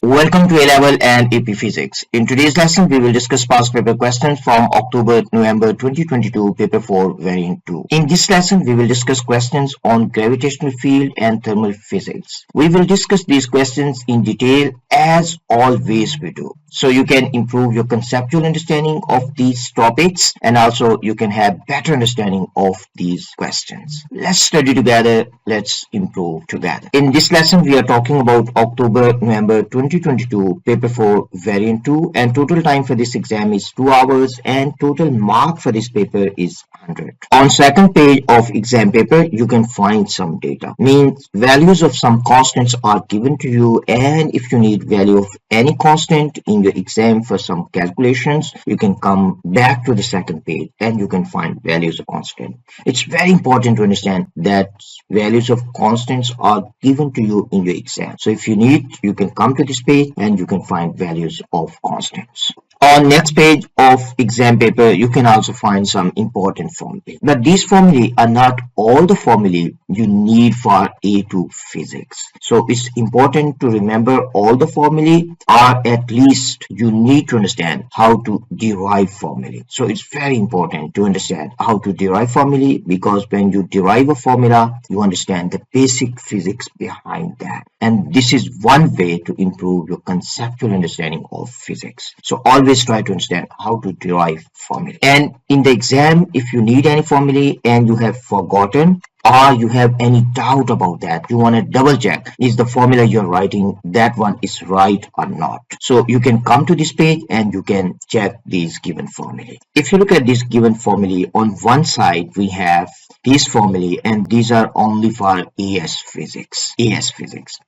Welcome to A-Level and AP Physics. In today's lesson, we will discuss past paper questions from October-November 2022, Paper 4, Variant 2. In this lesson, we will discuss questions on gravitational field and thermal physics. We will discuss these questions in detail as always we do. So you can improve your conceptual understanding of these topics and also you can have better understanding of these questions. Let's study together. Let's improve together. In this lesson, we are talking about October-November 2022, Paper 4, Variant 2, and total time for this exam is 2 hours and total mark for this paper is 100. On second page of exam paper, you can find some data. Means values of some constants are given to you, and if you need value of any constant in your exam for some calculations, you can come back to the second page and you can find values of constant. It's very important to understand that values of constants are given to you in your exam. So if you need, you can come to this page and you can find values of constants. On next page of exam paper, you can also find some important formulae. But these formulae are not all the formulae you need for A2 physics. So it's important to remember all the formulae, or at least you need to understand how to derive formulae. So it's very important to understand how to derive formulae, because when you derive a formula, you understand the basic physics behind that. And this is one way to improve your conceptual understanding of physics. So always try to understand how to derive formulae. And in the exam, if you need any formulae and you have forgotten, or you have any doubt about that, you want to double check, is the formula you're writing, that one is right or not. So you can come to this page and you can check these given formulae. If you look at this given formulae, on one side we have these formulae, and these are only for AS physics.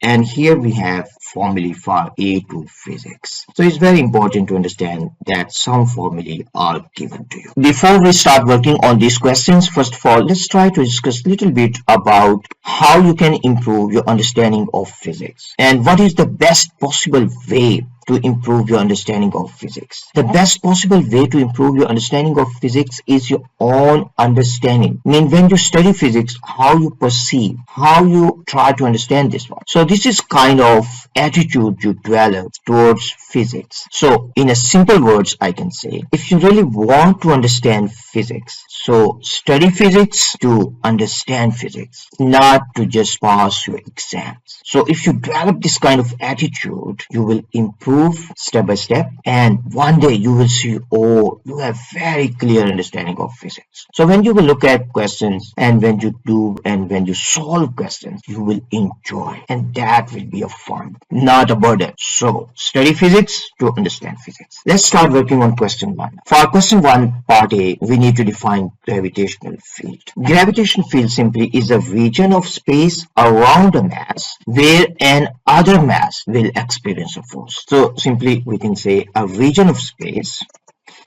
And here we have formulae for A2 physics. So it's very important to understand that some formulae are given to you. Before we start working on these questions, first of all, let's try to discuss a little bit about how you can improve your understanding of physics and what is the best possible way to improve your understanding of physics. The best possible way to improve your understanding of physics is your own understanding. I mean, when you study physics, how you perceive, how you try to understand this one. So this is kind of attitude you develop towards physics. So in a simple words, I can say, if you really want to understand physics, so study physics to understand physics, not to just pass your exams. So if you develop this kind of attitude, you will improve step by step, and one day you will see, oh, you have very clear understanding of physics. So when you will look at questions, and when you do and when you solve questions, you will enjoy, and that will be a fun, not a burden. So study physics to understand physics. Let's start working on question 1. For question 1, part A, we need to define gravitational field. Gravitational field simply is a region of space around a mass where an other mass will experience a force. So simply we can say a region of space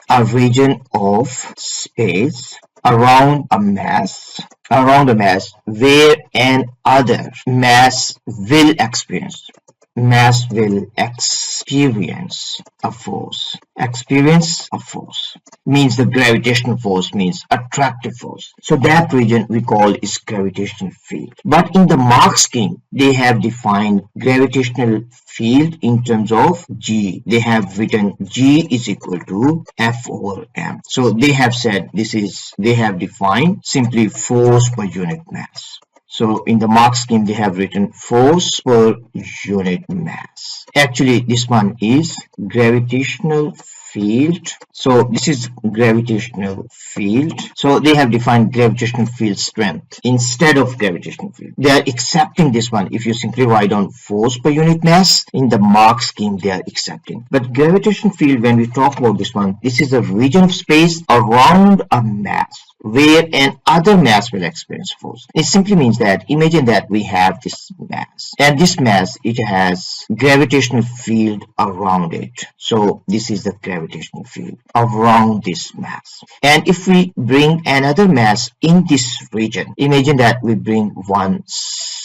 around a mass where an other mass will experience a force. Means the gravitational force means attractive force. So that region we call is gravitational field. But in the mark scheme, they have defined gravitational field in terms of G. They have written G is equal to F over M. So they have said they have defined simply force per unit mass. So in the mark scheme, they have written force per unit mass. Actually, this one is gravitational field. So this is gravitational field. So they have defined gravitational field strength instead of gravitational field. They are accepting this one. If you simply write down force per unit mass, in the mark scheme, they are accepting. But gravitational field, when we talk about this one, this is a region of space around a mass where an other mass will experience force. It simply means that, imagine that we have this mass, and this mass, it has gravitational field around it. So this is the gravitational field around this mass. And if we bring another mass in this region, imagine that we bring one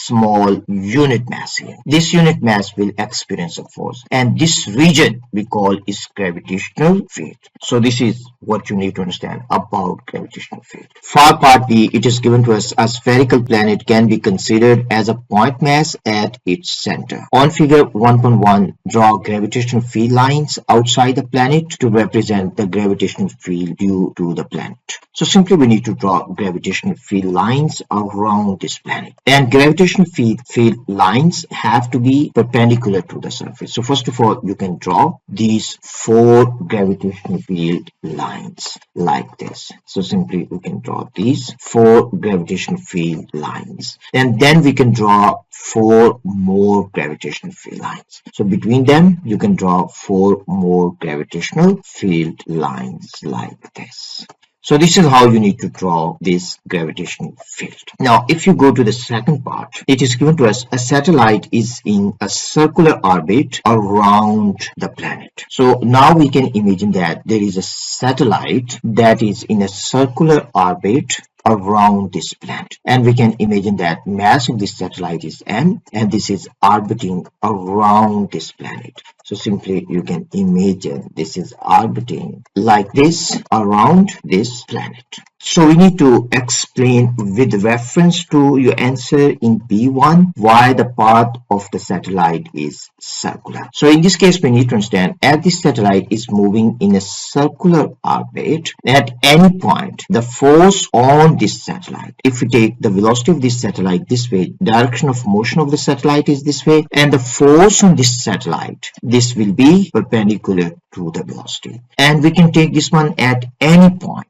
small unit mass here. This unit mass will experience a force, and this region we call is gravitational field. So this is what you need to understand about gravitational field. For part B, it is given to us a spherical planet can be considered as a point mass at its center. On figure 1.1, draw gravitational field lines outside the planet to represent the gravitational field due to the planet. So simply we need to draw gravitational field lines around this planet, and gravitational field lines have to be perpendicular to the surface. So first of all, you can draw these 4 gravitational field lines like this. So simply we can draw these 4 gravitational field lines, and then we can draw 4 more gravitational field lines. So between them you can draw 4 more gravitational field lines like this. So this is how you need to draw this gravitational field. Now, if you go to the second part, it is given to us a satellite is in a circular orbit around the planet. So now we can imagine that there is a satellite that is in a circular orbit around this planet, and we can imagine that mass of this satellite is m, and this is orbiting around this planet. So simply you can imagine this is orbiting like this around this planet. So we need to explain with reference to your answer in B1 why the path of the satellite is circular. So in this case we need to understand, as this satellite is moving in a circular orbit, at any point the force on this satellite, if we take the velocity of this satellite this way, direction of motion of the satellite is this way, and the force on this satellite, this will be perpendicular to the velocity. And we can take this one at any point.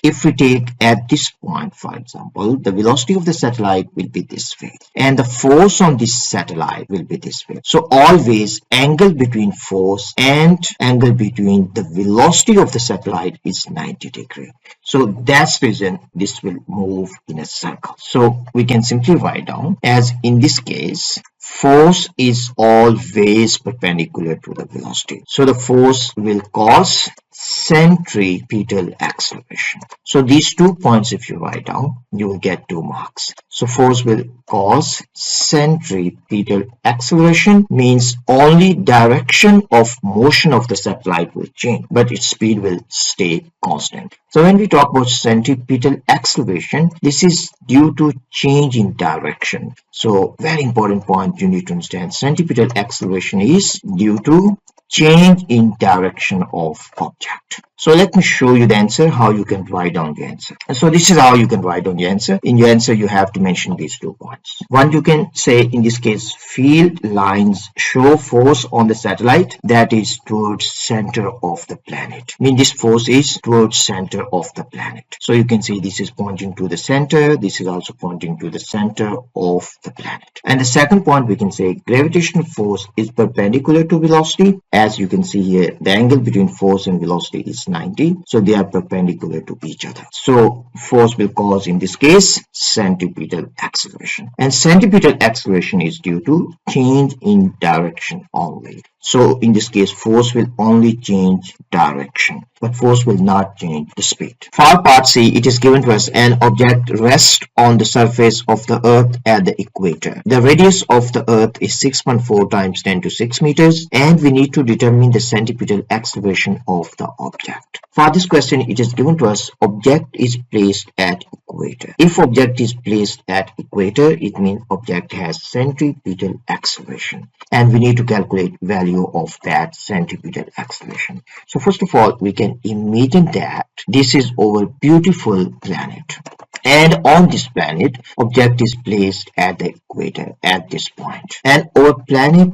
If we take at this point, for example, the velocity of the satellite will be this way, and the force on this satellite will be this way. So always angle between force and angle between the velocity of the satellite is 90 degrees. So that's the reason this will move in a circle. So we can simply write down, as in this case, force is always perpendicular to the velocity. So the force will cause centripetal acceleration. So these 2 points, if you write down, you will get 2 marks. So force will cause centripetal acceleration means only direction of motion of the satellite will change, but its speed will stay constant. So when we talk about centripetal acceleration, this is due to change in direction. So very important point you need to understand, centripetal acceleration is due to change in direction of object. So let me show you the answer, how you can write down the answer. So this is how you can write down the answer. In your answer, you have to mention these 2 points. One, you can say, in this case, field lines show force on the satellite that is towards center of the planet. I mean, this force is towards center of the planet. So you can see this is pointing to the center. This is also pointing to the center of the planet. And the second point, we can say gravitational force is perpendicular to velocity. As you can see here, the angle between force and velocity is 90, so they are perpendicular to each other. So force will cause, in this case, centripetal acceleration, and centripetal acceleration is due to change in direction only. So in this case, force will only change direction, but force will not change the speed. For part C, it is given to us an object rests on the surface of the earth at the equator. The radius of the earth is 6.4 times 10 to 6 meters, and we need to determine the centripetal acceleration of the object. For this question, it is given to us object is placed at equator. If object is placed at equator, it means object has centripetal acceleration, and we need to calculate value of that centripetal acceleration. So first of all, we can imagine that this is our beautiful planet, and on this planet, object is placed at the equator at this point, and our planet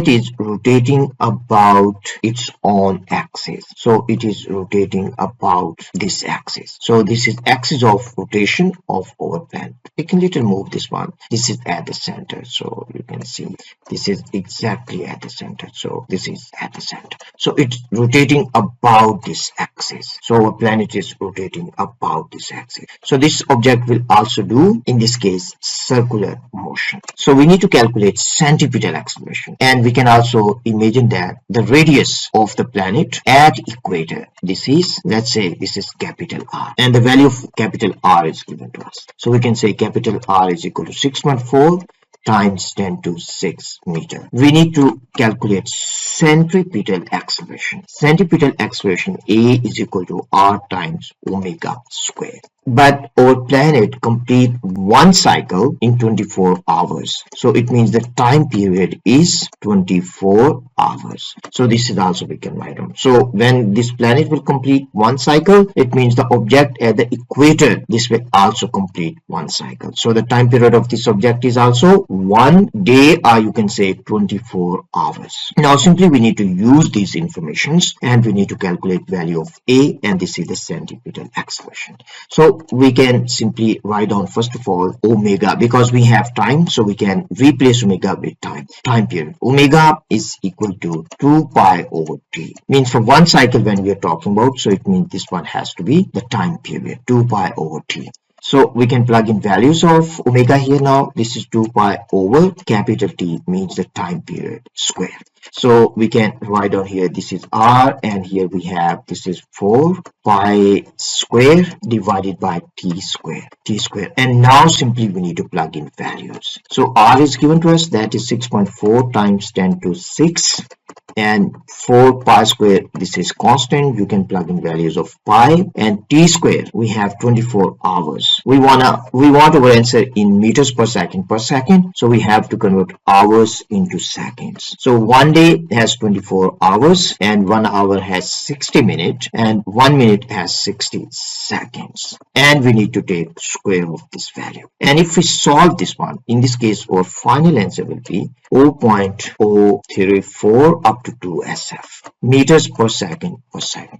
is rotating about its own axis. So it is rotating about this axis. So this is axis of rotation of our planet. We can little move this one. This is at the center. So you can see this is exactly at the center. So this is at the center. So it's rotating about this axis. So our planet is rotating about this axis. So this object will also do, in this case, circular motion. So we need to calculate centripetal acceleration. And we can also imagine that the radius of the planet at equator, this is, let's say this is capital R, and the value of capital R is given to us. So we can say capital R is equal to 6.4 times 10 to 6 meter. We need to calculate centripetal acceleration. Centripetal acceleration A is equal to R times omega square. But our planet complete one cycle in 24 hours. So it means the time period is 24 hours. So this is also we can write down. So when this planet will complete one cycle, it means the object at the equator, this will also complete one cycle. So the time period of this object is also 1 day, or you can say 24 hours. Now simply we need to use these informations and we need to calculate value of A, and this is the centripetal acceleration. So we can simply write down first of all omega, because we have time, so we can replace omega with time period. Omega is equal to 2 pi over t, means for one cycle when we are talking about, so it means this one has to be the time period, 2 pi over t. So we can plug in values of omega here now. This is 2 pi over capital T, means the time period square. So we can write down here, this is R, and here we have, this is 4 pi square divided by t square. And now simply we need to plug in values. So R is given to us, that is 6.4 times 10 to 6. And 4 pi square, this is constant. You can plug in values of pi, and t square, we have 24 hours. We want our answer in meters per second, so we have to convert hours into seconds. So 1 day has 24 hours, and 1 hour has 60 minutes, and 1 minute has 60 seconds. And we need to take square of this value. And if we solve this one, in this case our final answer will be 0.034 up to 2 SF meters per second.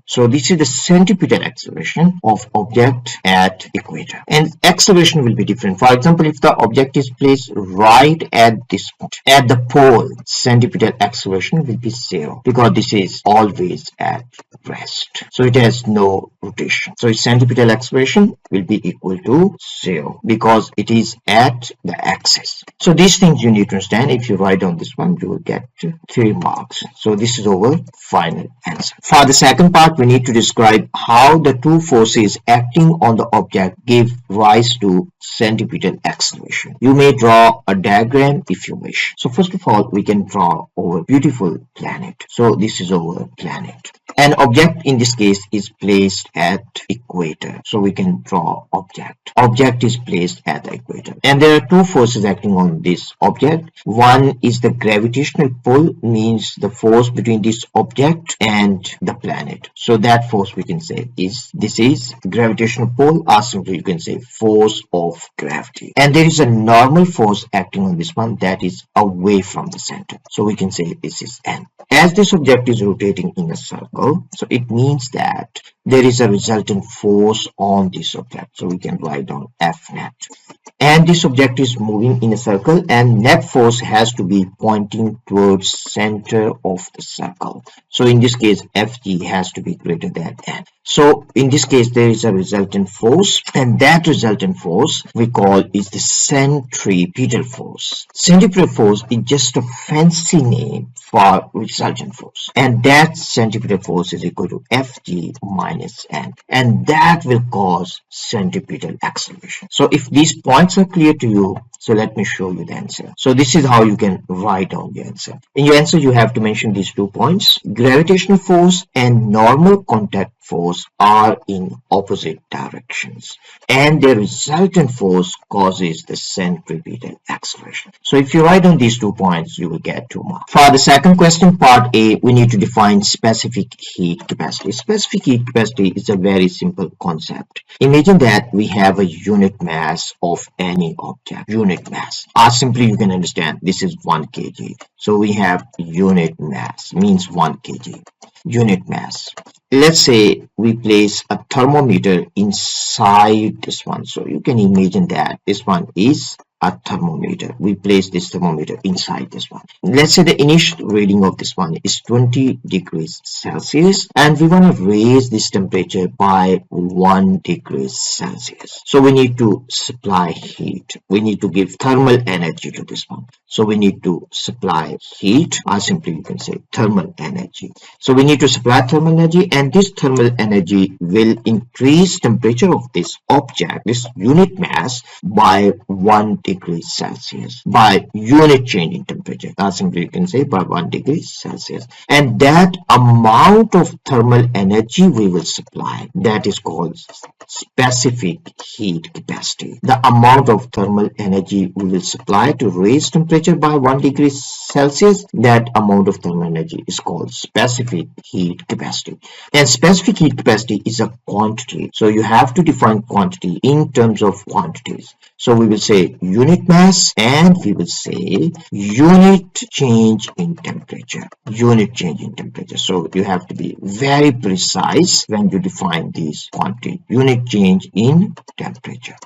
So this is the centripetal acceleration of object at equator. And acceleration will be different. For example, if the object is placed right at this point, at the pole, centripetal acceleration will be 0, because this is always at rest. So it has no rotation. So its centripetal acceleration will be equal to 0, because it is at the axis. So these things you need to understand. If you write down this one, you will get 3 marks. So this is our final answer. For the second part, we need to describe how the two forces acting on the object give rise to centripetal acceleration. You may draw a diagram if you wish. So first of all, we can draw our beautiful planet. So this is our planet. An object in this case is placed at equator. So we can draw object. Object is placed at the equator. And there are two forces acting on this object. One is the gravitational pull, means the force between this object and the planet. So that force we can say is, this is gravitational pull, or simply you can say force of gravity. And there is a normal force acting on this one, that is away from the center. So we can say this is N. As this object is rotating in a circle, so it means that there is a resultant force on this object. So we can write down F net. And this object is moving in a circle, and net force has to be pointing towards center of the circle. So in this case, Fg has to be greater than N. So in this case, there is a resultant force, and that resultant force we call is the centripetal force. Centripetal force is just a fancy name for resultant force, and that centripetal force is equal to Fg minus N, and that will cause centripetal acceleration. So if these points are clear to you, so let me show you the answer. So this is how you can write down the answer. In your answer, you have to mention these 2 points. Gravitational force and normal contact force are in opposite directions, and their resultant force causes the centripetal acceleration. So if you write down these 2 points, you will get 2 marks. For the second question, part A, we need to define specific heat capacity. Specific heat capacity is a very simple concept. Imagine that we have a unit mass of any object, unit mass, or simply you can understand this is 1 kg. So we have unit mass, means 1 kg. Unit mass. Let's say we place a thermometer inside this one. So you can imagine that this one is a thermometer. We place this thermometer inside this one. Let's say the initial reading of this one is 20 degrees Celsius, and we want to raise this temperature by 1 degree Celsius. So we need to supply heat. We need to give thermal energy to this one. So we need to supply heat, or simply you can say thermal energy. So we need to supply thermal energy, and this thermal energy will increase temperature of this object, this unit mass, by 1 degree Celsius, by unit change in temperature, or simply you can say by 1 degree Celsius. And that amount of thermal energy we will supply, that is called specific heat capacity. The amount of thermal energy we will supply to raise temperature by 1 degree Celsius, that amount of thermal energy is called specific heat capacity. And specific heat capacity is a quantity. So you have to define quantity in terms of quantities. So we will say unit mass, and we will say unit change in temperature. Unit change in temperature. So you have to be very precise when you define these quantity. Unit change in temperature.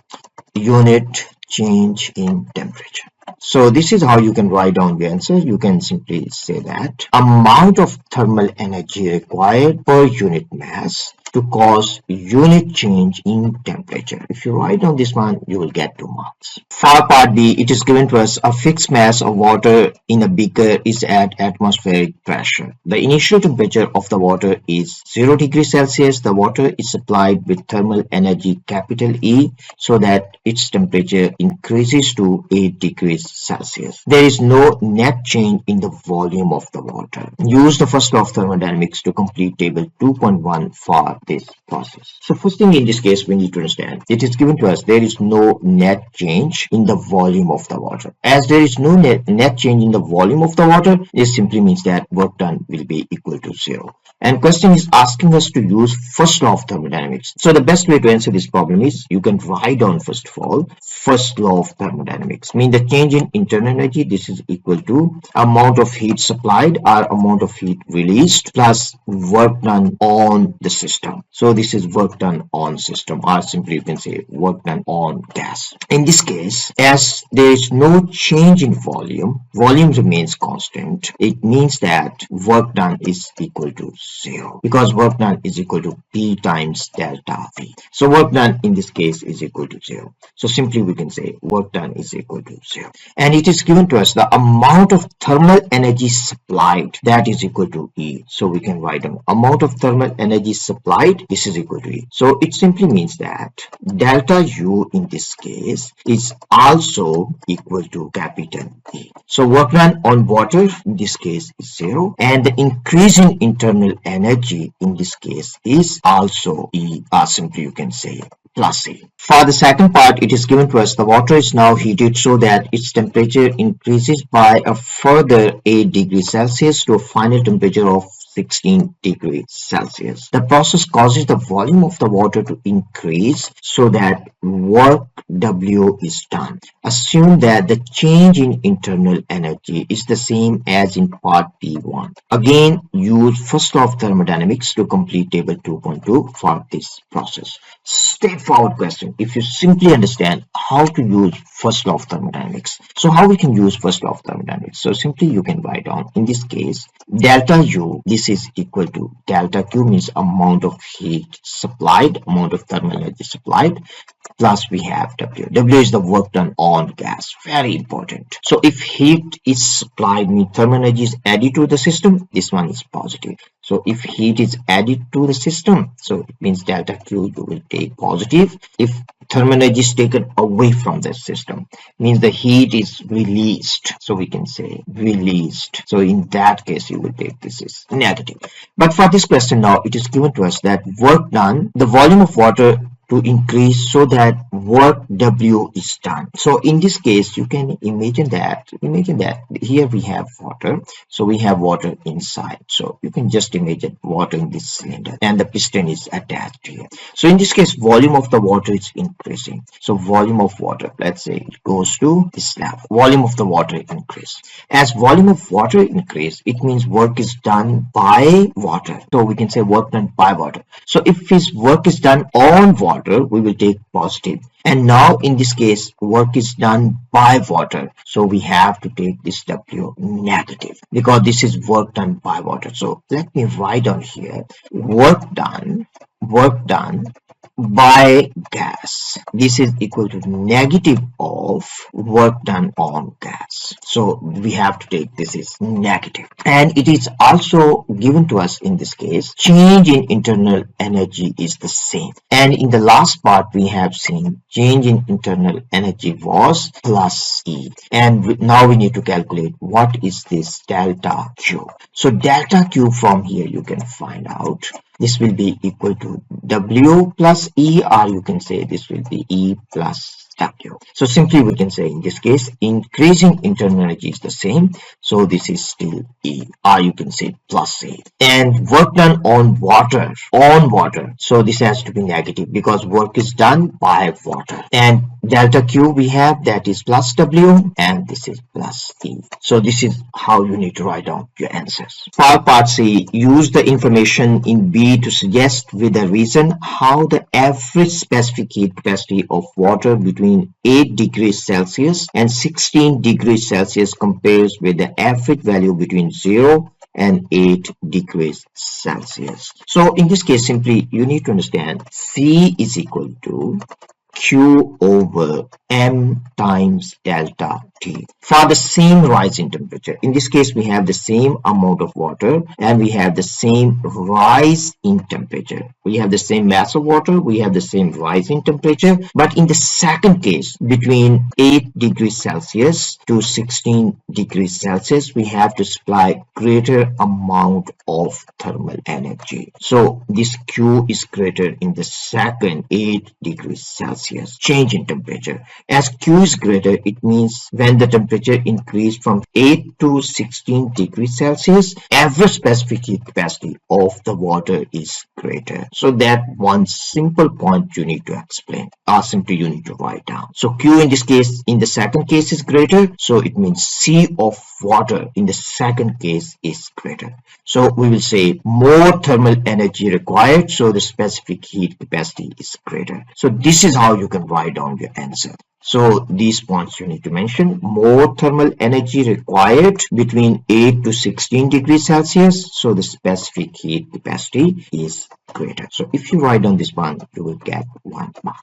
Unit change in temperature. So this is how you can write down the answer. You can simply say that amount of thermal energy required per unit mass to cause unit change in temperature. If you write down this one, you will get 2 marks. For part B, it is given to us a fixed mass of water in a beaker is at atmospheric pressure. The initial temperature of the water is 0 degrees Celsius. The water is supplied with thermal energy capital E so that its temperature increases to 8 degrees Celsius. There is no net change in the volume of the water. Use the first law of thermodynamics to complete table 2.1 for this process. So first thing in this case we need to understand, it is given to us there is no net change in the volume of the water. As there is no net change in the volume of the water, this simply means that work done will be equal to 0. And question is asking us to use first law of thermodynamics. So the best way to answer this problem is you can write down first of all first law of thermodynamics. Mean the change in internal energy, this is equal to amount of heat supplied or amount of heat released plus work done on the system. So this is work done on system, or simply you can say work done on gas. In this case, as there is no change in volume, volume remains constant. It means that work done is equal to 0 because work done is equal to P times delta V. So work done in this case is equal to 0. So simply we can say work done is equal to 0. And it is given to us the amount of thermal energy supplied, that is equal to E. So we can write down amount of thermal energy supplied, this is equal to E. So it simply means that delta U in this case is also equal to capital E. So work done on water in this case is 0, and the increase in internal energy in this case is also E, or simply you can say plus E. For the second part, it is given to us the water is now heated so that its temperature increases by a further 8 degrees Celsius to a final temperature of 16 degrees Celsius. The process causes the volume of the water to increase so that work W is done. Assume that the change in internal energy is the same as in part P1. Again, use first law of thermodynamics to complete table 2.2 for this process. Straightforward question. If you simply understand how to use first law of thermodynamics. So how we can use first law of thermodynamics? So simply you can write down in this case delta U, this is equal to delta Q means amount of heat supplied, amount of thermal energy supplied, plus we have W. W is the work done on gas. Very important. So if heat is supplied, means thermal energy is added to the system, this one is positive. So if heat is added to the system, so it means delta Q you will take positive. If thermal energy is taken away from the system, means the heat is released. So we can say released. So in that case, you will take this is negative. But for this question now, it is given to us that work done, the volume of water to increase so that work W is done. So in this case, you can imagine that here we have water. So we have water inside. So you can just imagine water in this cylinder and the piston is attached here. So in this case, volume of the water is increasing. So volume of water, let's say it goes to this level. Volume of the water increase. As volume of water increase, it means work is done by water. So we can say work done by water. So if his work is done on water, water, we will take positive. And now in this case, work is done by water. So we have to take this W negative because this is work done by water. So let me write down here, work done by gas. This is equal to negative of work done on gas. So we have to take this is negative. And it is also given to us in this case, change in internal energy is the same. And in the last part, we have seen change in internal energy was plus E. And now we need to calculate what is this delta Q. So delta Q from here you can find out. This will be equal to W plus E, or you can say this will be E plus W. So simply we can say in this case, increasing internal energy is the same. So this is still E, or you can say plus A. And work done on water, So this has to be negative because work is done by water. And delta Q we have, that is plus W, and this is plus E. So this is how you need to write down your answers. For part C, use the information in B to suggest with a reason how the average specific heat capacity of water between 8 degrees Celsius and 16 degrees Celsius compares with the average value between 0 and 8 degrees Celsius. So in this case, simply you need to understand C is equal to Q over M times delta T for the same rise in temperature. In this case, we have the same amount of water and we have the same rise in temperature. We have the same mass of water, we have the same rise in temperature. But in the second case, between 8 degrees Celsius to 16 degrees Celsius, we have to supply greater amount of thermal energy. So this Q is greater in the second 8 degrees Celsius change in temperature. As Q is greater, it means when the temperature increased from 8 to 16 degrees Celsius, average specific heat capacity of the water is greater. So that one simple point you need to explain, or simply you need to write down. So Q in this case, in the second case is greater, so it means C of water in the second case is greater. So we will say more thermal energy required, so the specific heat capacity is greater. So this is how you can write down your answer. So these points you need to mention. More thermal energy required between 8 to 16 degrees Celsius, so the specific heat capacity is greater. So if you write down this one, you will get 1 mark.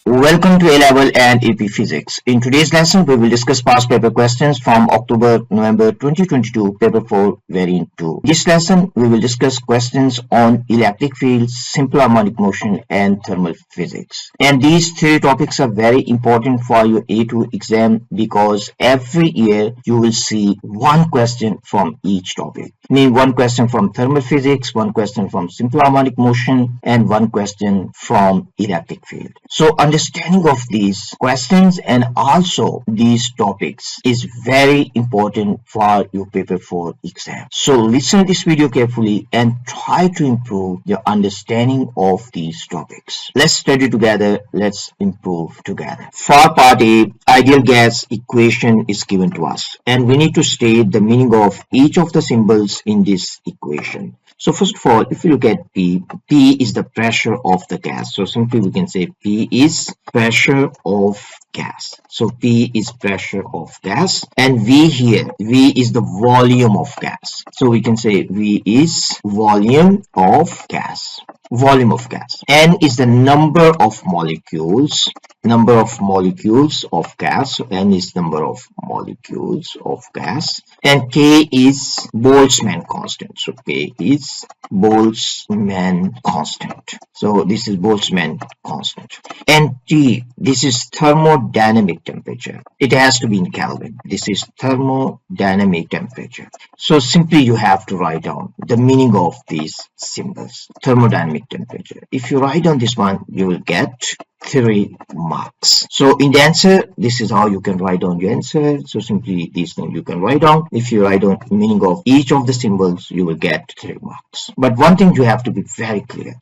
Welcome to A-Level and AP Physics. In today's lesson, we will discuss past paper questions from October-November 2022, paper 4, variant 2. In this lesson, we will discuss questions on electric fields, simple harmonic motion, and thermal physics. And these 3 topics are very important for your A2 exam because every year you will see one question from each topic. I mean, one question from thermal physics, one question from simple harmonic motion, and one question from electric field. So understanding of these questions and also these topics is very important for your paper 4 exam. So listen to this video carefully and try to improve your understanding of these topics. Let's study together. Let's improve together. For part A, ideal gas equation is given to us and we need to state the meaning of each of the symbols in this equation. So first of all, if you look at P is the pressure of the gas. So simply we can say P is pressure of gas. So P is pressure of gas, and V here, V is the volume of gas. So we can say V is volume of gas. Volume of gas. N is the number of molecules of gas. So N is number of molecules of gas. And K is Boltzmann constant. So K is Boltzmann constant. So this is Boltzmann constant. And T, this is thermodynamic temperature. It has to be in Kelvin. This is thermodynamic temperature. So simply you have to write down the meaning of these symbols. Thermodynamic temperature. If you write down this one, you will get 3 marks. So in the answer, this is how you can write down your answer. So simply these things you can write down. If you write down the meaning of each of the symbols, you will get 3 marks. But one thing you have to be very clear.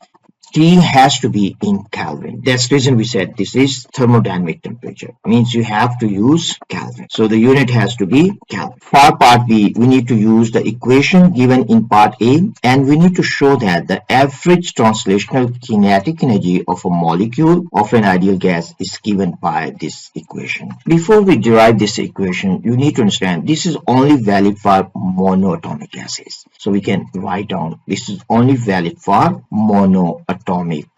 T has to be in Kelvin. That's the reason we said this is thermodynamic temperature. Means you have to use Kelvin. So the unit has to be Kelvin. For part B, we need to use the equation given in part A, and we need to show that the average translational kinetic energy of a molecule of an ideal gas is given by this equation. Before we derive this equation, you need to understand this is only valid for monoatomic gases. So we can write down this is only valid for monoatomic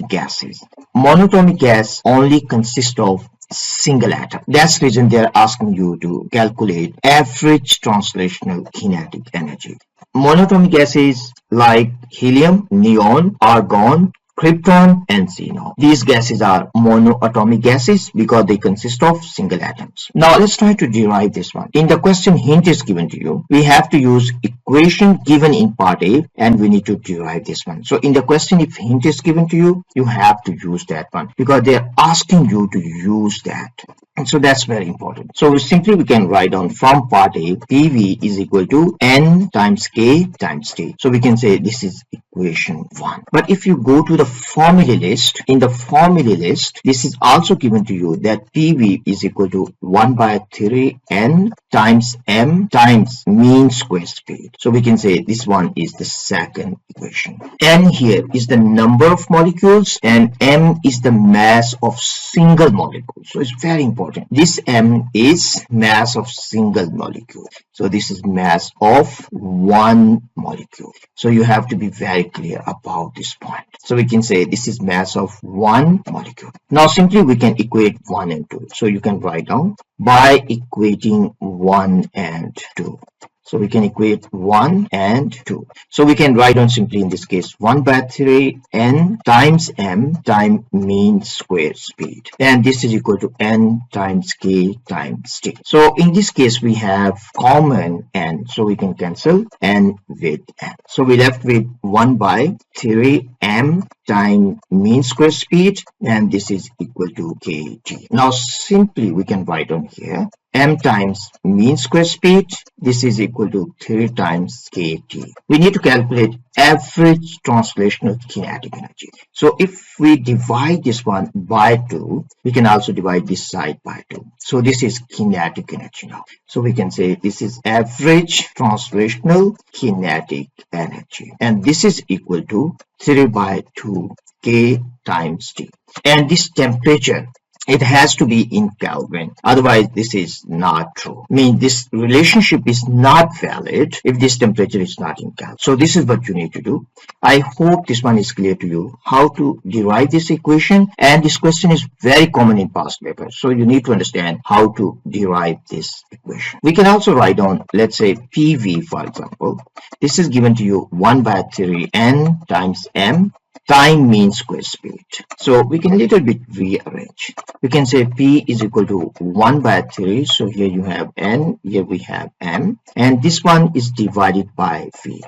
gases. Monoatomic gas only consists of single atom. That's the reason they're asking you to calculate average translational kinetic energy. Monatomic gases like helium, neon, argon, krypton, and xenon. These gases are monoatomic gases because they consist of single atoms. Now let's try to derive this one. In the question, hint is given to you. We have to use equation given in part A, and we need to derive this one. So in the question, if hint is given to you, you have to use that one because they're asking you to use that. And so that's very important. So we can write down from part A, PV is equal to N times K times T. So we can say this is equation 1. But if you go to the formula list, in the formula list, this is also given to you that PV is equal to 1 by 3 N times M times mean square speed. So we can say this one is the second equation. N here is the number of molecules and M is the mass of single molecule. So it's very important. This M is mass of single molecule. So this is mass of one molecule. So you have to be very clear about this point. So we can say this is mass of one molecule. Now simply we can equate 1 and 2. So you can write down by equating 1 and 2. So we can equate 1 and 2. So we can write down simply in this case 1 by 3 N times M times mean square speed. And this is equal to N times K times T. So in this case we have common N. So we can cancel N with N. So we left with 1 by 3 M times mean square speed, and this is equal to kT. Now simply we can write on here M times mean square speed, this is equal to 3 times kT. We need to calculate average translational kinetic energy. So if we divide this one by 2, we can also divide this side by 2. So this is kinetic energy now. So we can say this is average translational kinetic energy. And this is equal to 3 by 2 K times T. And this temperature, it has to be in Kelvin. Otherwise, this is not true. I mean, this relationship is not valid if this temperature is not in Kelvin. So this is what you need to do. I hope this one is clear to you, how to derive this equation. And this question is very common in past papers. So you need to understand how to derive this equation. We can also write down, let's say, PV, for example. This is given to you 1 by 3 N times M time mean square speed. So we can a little bit rearrange. We can say P is equal to 1 by 3. So here you have N, here we have M, and this one is divided by V.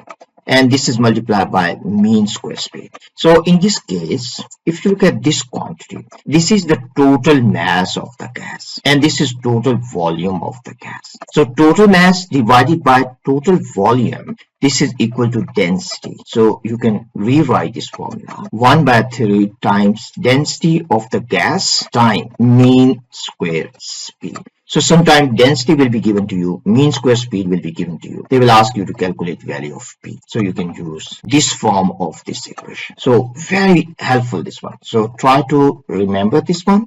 And this is multiplied by mean square speed. So in this case, if you look at this quantity, this is the total mass of the gas, and this is total volume of the gas. So total mass divided by total volume, this is equal to density. So you can rewrite this formula. 1 by 3 times density of the gas time mean square speed. So sometimes density will be given to you, mean square speed will be given to you. They will ask you to calculate value of P. So you can use this form of this equation. So very helpful this one. So try to remember this one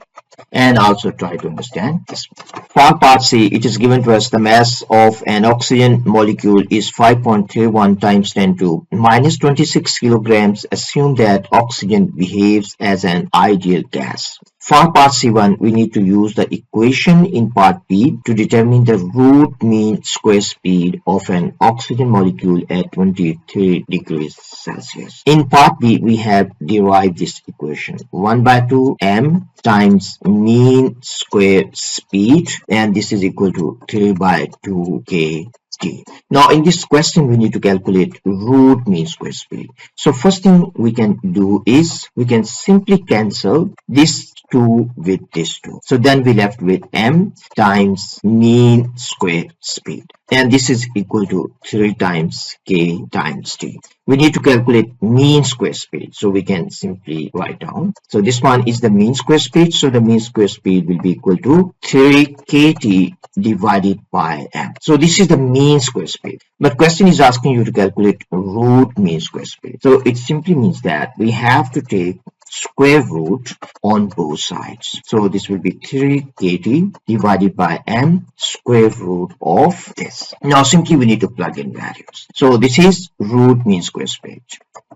and also try to understand this one. For part C, it is given to us the mass of an oxygen molecule is 5.31 times 10 to minus 26 kilograms. Assume that oxygen behaves as an ideal gas. For part C1, we need to use the equation in part B to determine the root mean square speed of an oxygen molecule at 23 degrees Celsius. In part B, we have derived this equation 1 by 2 M times mean square speed, and this is equal to 3 by 2 K T. Now in this question we need to calculate root mean square speed. So first thing we can do is we can simply cancel this 2 with this 2. So then we left with m times mean square speed. And this is equal to 3 times k times t. We need to calculate mean square speed. So we can simply write down. So this one is the mean square speed. So the mean square speed will be equal to 3 kt divided by m. So this is the mean square speed. But question is asking you to calculate root mean square speed. So it simply means that we have to take square root on both sides. So this will be 3 kt divided by m square root of this. Now simply we need to plug in values. So this is root mean square speed.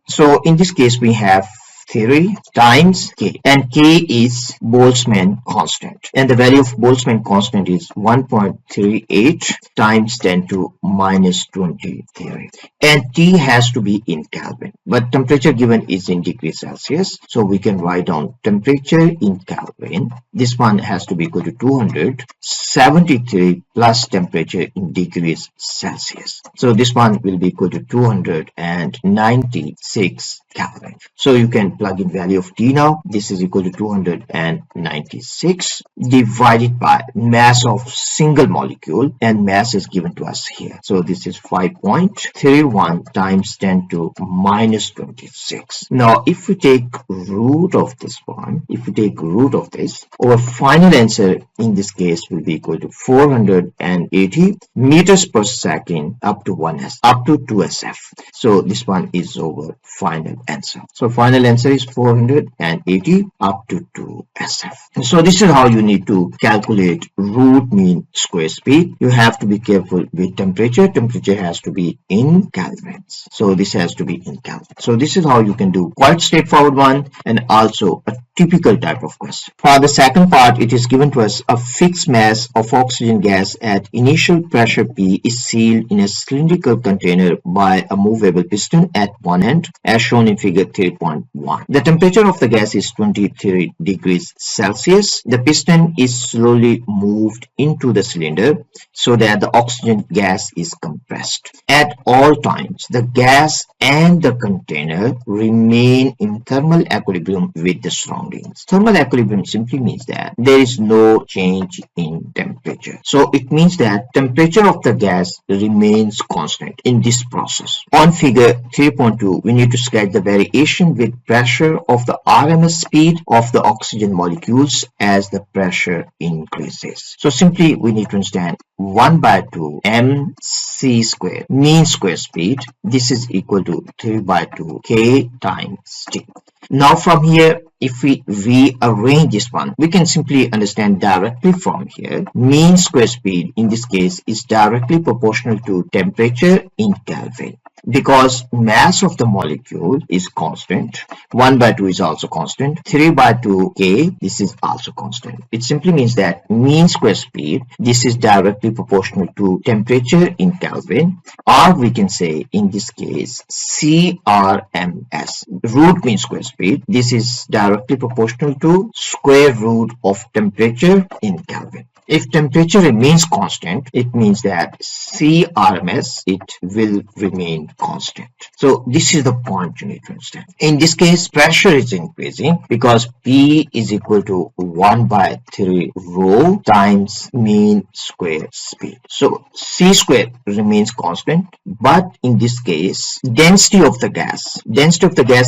So in this case we have 3 times k, and k is Boltzmann constant, and the value of Boltzmann constant is 1.38 times 10 to minus 23, and T has to be in Kelvin, but temperature given is in degrees Celsius, so we can write down temperature in Kelvin. This one has to be equal to 273 plus temperature in degrees Celsius, so this one will be equal to 296 Kelvin. So you can plug in value of T now. This is equal to 296 divided by mass of single molecule, and mass is given to us here. So this is 5.31 times 10 to minus 26. Now if we take root of this one, if we take root of this, our final answer in this case will be equal to 480 meters per second up to 2 SF. So this one is our final answer. So final answer is 480 up to 2 SF. So this is how you need to calculate root mean square speed. You have to be careful with temperature. Temperature has to be in Kelvins. So this has to be in Kelvin. So this is how you can do quite straightforward one, and also a typical type of question. For the second part, it is given to us a fixed mass of oxygen gas at initial pressure P is sealed in a cylindrical container by a movable piston at one end, as shown in figure 3.1. The temperature of the gas is 23 degrees Celsius. The piston is slowly moved into the cylinder so that the oxygen gas is compressed. At all times, the gas and the container remain in thermal equilibrium with the surroundings. Thermal equilibrium simply means that there is no change in temperature. So it means that temperature of the gas remains constant in this process. On figure 3.2, we need to sketch the variation with pressure of the RMS speed of the oxygen molecules as the pressure increases. So simply we need to understand 1 by 2 mc square mean square speed. This is equal to 3 by 2 k times t. Now from here, if we rearrange this one, we can simply understand directly from here. Mean square speed in this case is directly proportional to temperature in Kelvin. Because mass of the molecule is constant, 1 by 2 is also constant, 3 by 2 k, this is also constant. It simply means that mean square speed, this is directly proportional to temperature in Kelvin, or we can say in this case CRMS, root mean square speed, this is directly proportional to square root of temperature in Kelvin. If temperature remains constant, it means that CRMS, it will remain constant. So this is the point you need to understand. In this case, pressure is increasing because P is equal to 1 by 3 rho times mean square speed. So C square remains constant, but in this case, density of the gas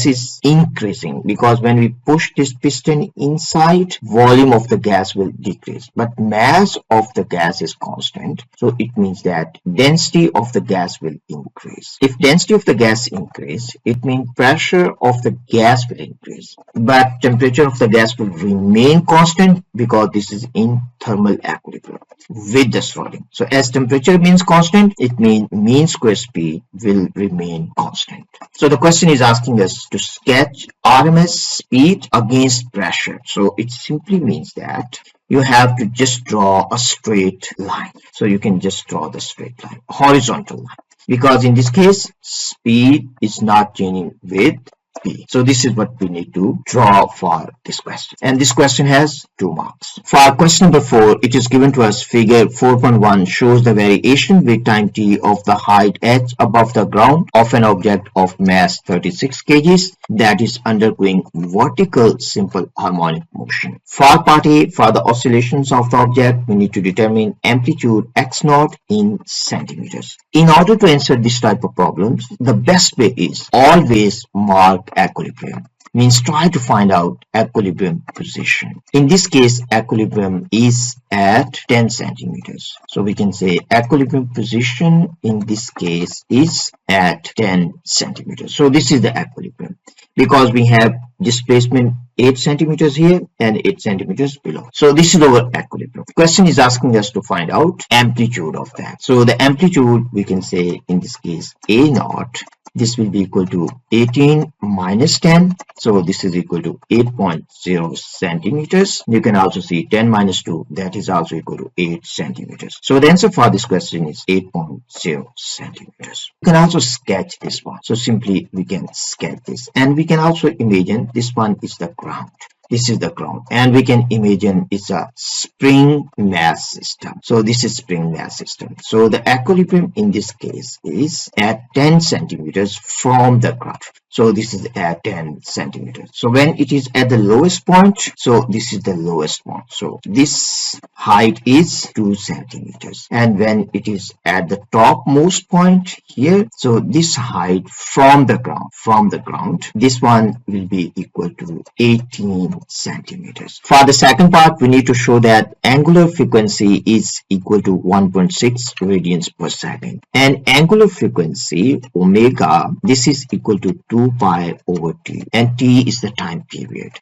is increasing because when we push this piston inside, volume of the gas will decrease, but mass of the gas is constant, so it means that density of the gas will increase. If density of the gas increase, it means pressure of the gas will increase, but temperature of the gas will remain constant because this is in thermal equilibrium with the surrounding. So as temperature remains constant, it means mean square speed will remain constant. So the question is asking us to sketch RMS speed against pressure. So it simply means that you have to just draw a straight line. So you can just draw the straight line, horizontal line. Because in this case, speed is not changing with P. So this is what we need to draw for this question. And this question has 2 marks. For question number 4, it is given to us figure 4.1 shows the variation with time t of the height h above the ground of an object of mass 36 kgs that is undergoing vertical simple harmonic motion. For part A, for the oscillations of the object, we need to determine amplitude x0 in centimeters. In order to answer this type of problems, the best way is always mark equilibrium. Means try to find out equilibrium position. In this case, equilibrium is at 10 centimeters. So we can say equilibrium position in this case is at 10 centimeters. So this is the equilibrium because we have displacement 8 centimeters here and 8 centimeters below. So this is our equilibrium. The question is asking us to find out amplitude of that. So the amplitude we can say in this case A naught. This will be equal to 18 minus 10. So this is equal to 8.0 centimeters. You can also see 10 minus 2. That is also equal to 8 centimeters. So the answer for this question is 8.0 centimeters. You can also sketch this one. So simply we can sketch this. And we can also imagine this one is the ground. This is the ground, and we can imagine it's a spring mass system. So this is spring mass system. So the equilibrium in this case is at 10 centimeters from the ground. So this is at 10 centimeters. So when it is at the lowest point, so this is the lowest point. So this height is 2 centimeters. And when it is at the topmost point here, so this height from the ground, this one will be equal to 18 centimeters. For the second part, we need to show that angular frequency is equal to 1.6 radians per second. And angular frequency omega, this is equal to 2 pi over t, and t is the time period.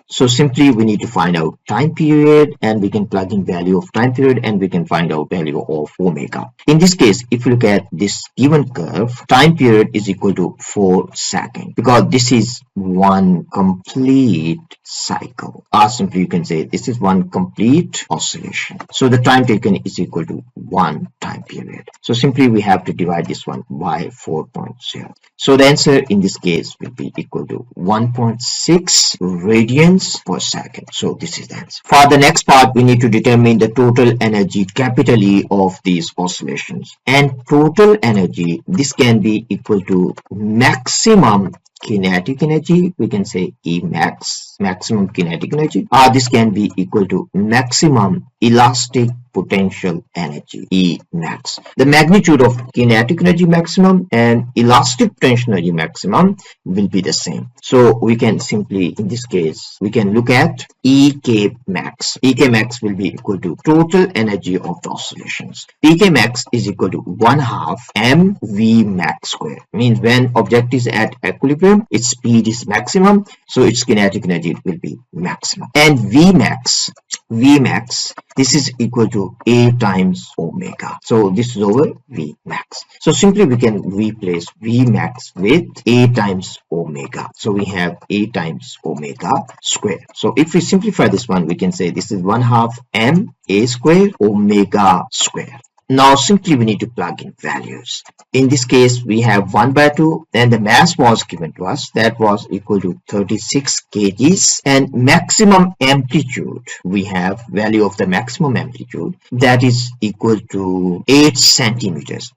So simply we need to find out time period, and we can plug in value of time period and we can find out value of omega. In this case, if you look at this given curve, time period is equal to 4 seconds because this is one complete cycle, or simply you can say this is one complete oscillation. So the time taken is equal to 1 time period. So simply we have to divide this one by 4.0. So the answer in this case will be equal to 1.6 radians per second. So this is the answer. For the next part, we need to determine the total energy capital E of these oscillations. And total energy, this can be equal to maximum kinetic energy, we can say E max, maximum kinetic energy, or this can be equal to maximum elastic potential energy, E max. The magnitude of kinetic energy maximum and elastic potential energy maximum will be the same. So we can simply, in this case, we can look at EK max. EK max will be equal to total energy of the oscillations. EK max is equal to 1/2 mv max square. Means when object is at equilibrium, its speed is maximum, so its kinetic energy will be maximum. And Vmax, this is equal to A times omega. So this is over Vmax. So simply we can replace Vmax with A times omega. So we have A times omega square. So if we simplify this one, we can say this is 1/2 m A square omega square. Now simply we need to plug in values. In this case, we have 1/2 and the mass was given to us, that was equal to 36 kgs, and maximum amplitude, we have value of the maximum amplitude, that is equal to 8 centimeters.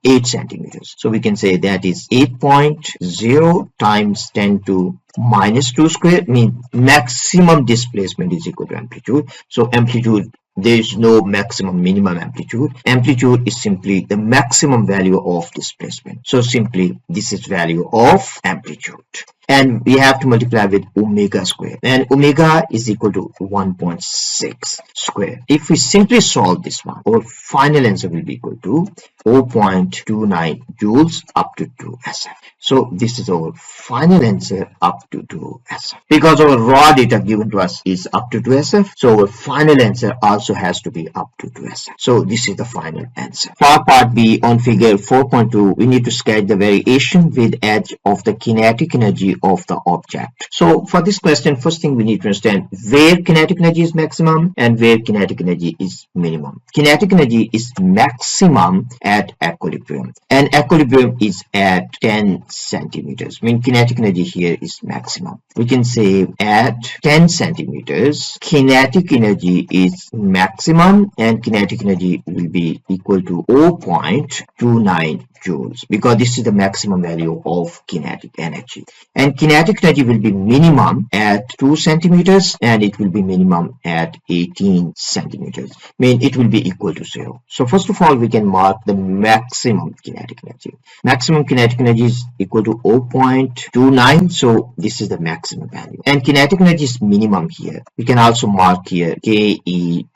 So we can say that is 8.0 times 10 to minus 2 square, means maximum displacement is equal to amplitude. So amplitude, there is no maximum minimum amplitude. Amplitude is simply the maximum value of displacement. So simply this is value of amplitude. And we have to multiply with omega square, and omega is equal to 1.6 square. If we simply solve this one, our final answer will be equal to 0.29 joules up to 2 SF. So this is our final answer up to 2 SF. Because our raw data given to us is up to 2 SF, so our final answer also has to be up to 2 SF. So this is the final answer. For part B on figure 4.2, we need to sketch the variation with edge of the kinetic energy energy of the object. So for this question, first thing we need to understand where kinetic energy is maximum and where kinetic energy is minimum. Kinetic energy is maximum at equilibrium, and equilibrium is at 10 centimeters. I mean, kinetic energy here is maximum. We can say at 10 centimeters, kinetic energy is maximum, and kinetic energy will be equal to 0.29 joules, because this is the maximum value of kinetic energy. And kinetic energy will be minimum at 2 centimeters, and it will be minimum at 18 centimeters. I mean, it will be equal to 0. So first of all, we can mark the maximum kinetic energy. Maximum kinetic energy is equal to 0.29. So this is the maximum value. And kinetic energy is minimum here. We can also mark here Ke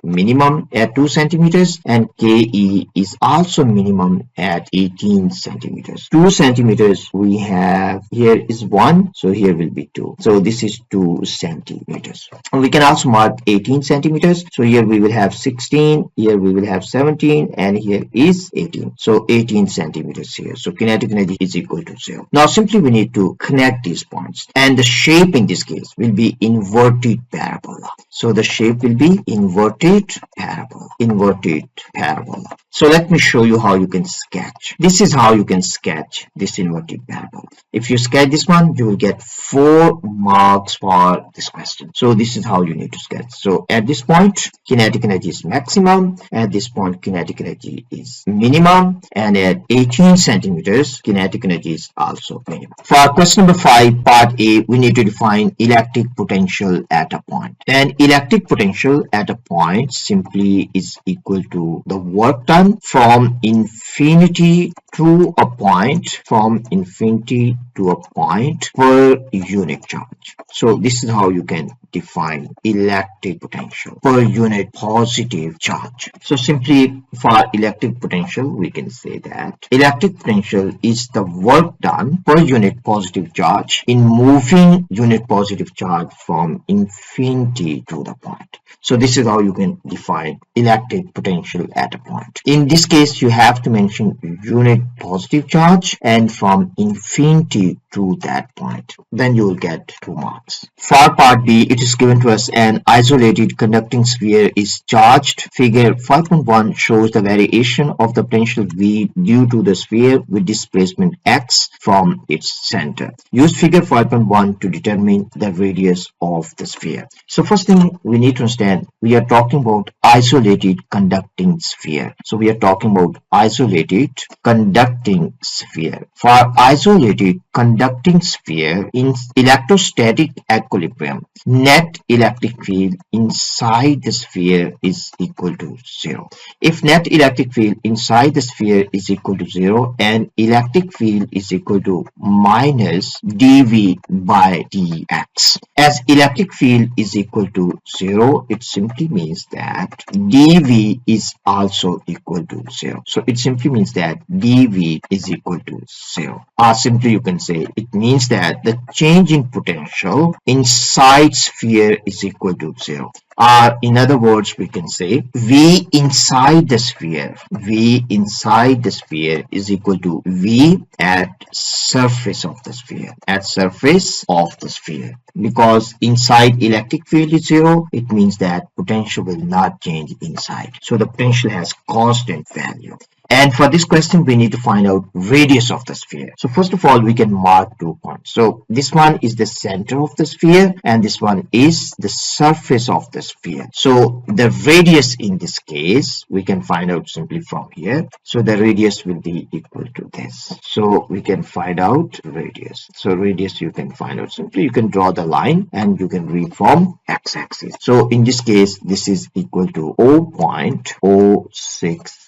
minimum at 2 centimeters, and Ke is also minimum at 18 centimeters. 2 centimeters we have here is 1, so here will be 2. So this is 2 centimeters. And we can also mark 18 centimeters. So here we will have 16, here we will have 17, and here is 18. So 18 centimeters here. So kinetic energy is equal to 0. Now simply we need to connect these points, and the shape in this case will be inverted parabola. So the shape will be inverted parabola. Inverted parabola. So let me show you how you can sketch. This is how you can sketch this inverted parabola. If you sketch this one, you will get 4 marks for this question. So this is how you need to sketch. So at this point, kinetic energy is maximum. At this point, kinetic energy is minimum. And at 18 centimeters, kinetic energy is also minimum. For question number 5, part A, we need to define electric potential at a point. And electric potential at a point simply is equal to the work done from infinity to a point, from infinity to a point per unit charge. So this is how you can define electric potential per unit positive charge. So simply for electric potential, we can say that electric potential is the work done per unit positive charge in moving unit positive charge from infinity to the point. So this is how you can define electric potential at a point. In this case, you have to mention unit positive charge and from infinity to that point. Then you will get 2 marks. For part B, it is given to us an isolated conducting sphere is charged. Figure 5.1 shows the variation of the potential V due to the sphere with displacement x from its center. Use figure 5.1 to determine the radius of the sphere. So first thing we need to understand, we are talking about isolated conducting sphere. So we are talking about isolated conducting sphere. For isolated conducting sphere in electrostatic equilibrium, net electric field inside the sphere is equal to 0. If net electric field inside the sphere is equal to 0 and electric field is equal to minus dV by dx, as electric field is equal to 0, it simply means that dV is also equal to 0. So it simply means that dV is equal to 0. Or simply you can say it means that the change in potential inside sphere is equal to 0. Or in other words, we can say V inside the sphere. V inside the sphere is equal to V at surface of the sphere. At surface of the sphere. Because inside electric field is 0, it means that potential will not change inside. So the potential has constant value. And for this question, we need to find out radius of the sphere. So first of all, we can mark 2 points. So this one is the center of the sphere and this one is the surface of the sphere. So the radius in this case, we can find out simply from here. So the radius will be equal to this. So we can find out radius. So radius you can find out simply. You can draw the line and you can read from x-axis. So in this case, this is equal to 0.060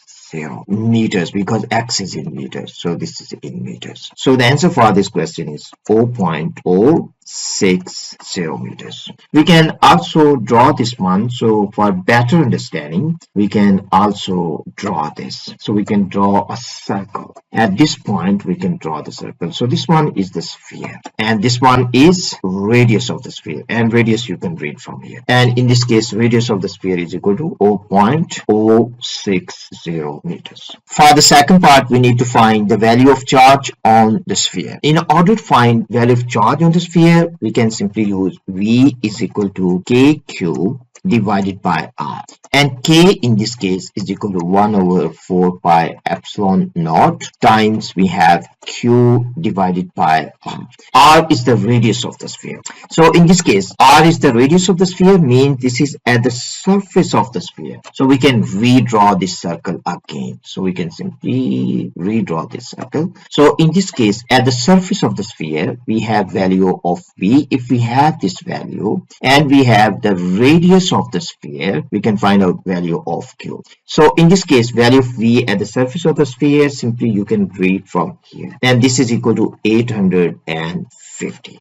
meters because x is in meters. So this is in meters. So the answer for this question is 0.060 4.60 meters. We can also draw this one. So for better understanding, we can also draw this. So we can draw a circle. At this point, we can draw the circle. So this one is the sphere, and this one is radius of the sphere, and radius you can read from here. And in this case, radius of the sphere is equal to 0.060 meters. For the second part, we need to find the value of charge on the sphere. In order to find value of charge on the sphere, we can simply use V is equal to KQ divided by R, and K in this case is equal to 1 over 4 pi epsilon naught times we have Q divided by R. R is the radius of the sphere. So in this case, R is the radius of the sphere, means this is at the surface of the sphere. So we can redraw this circle again. So we can simply redraw this circle. So in this case, at the surface of the sphere, we have value of V. If we have this value and we have the radius of the sphere, we can find out value of Q. So in this case, value of V at the surface of the sphere, simply you can read from here, and this is equal to 850,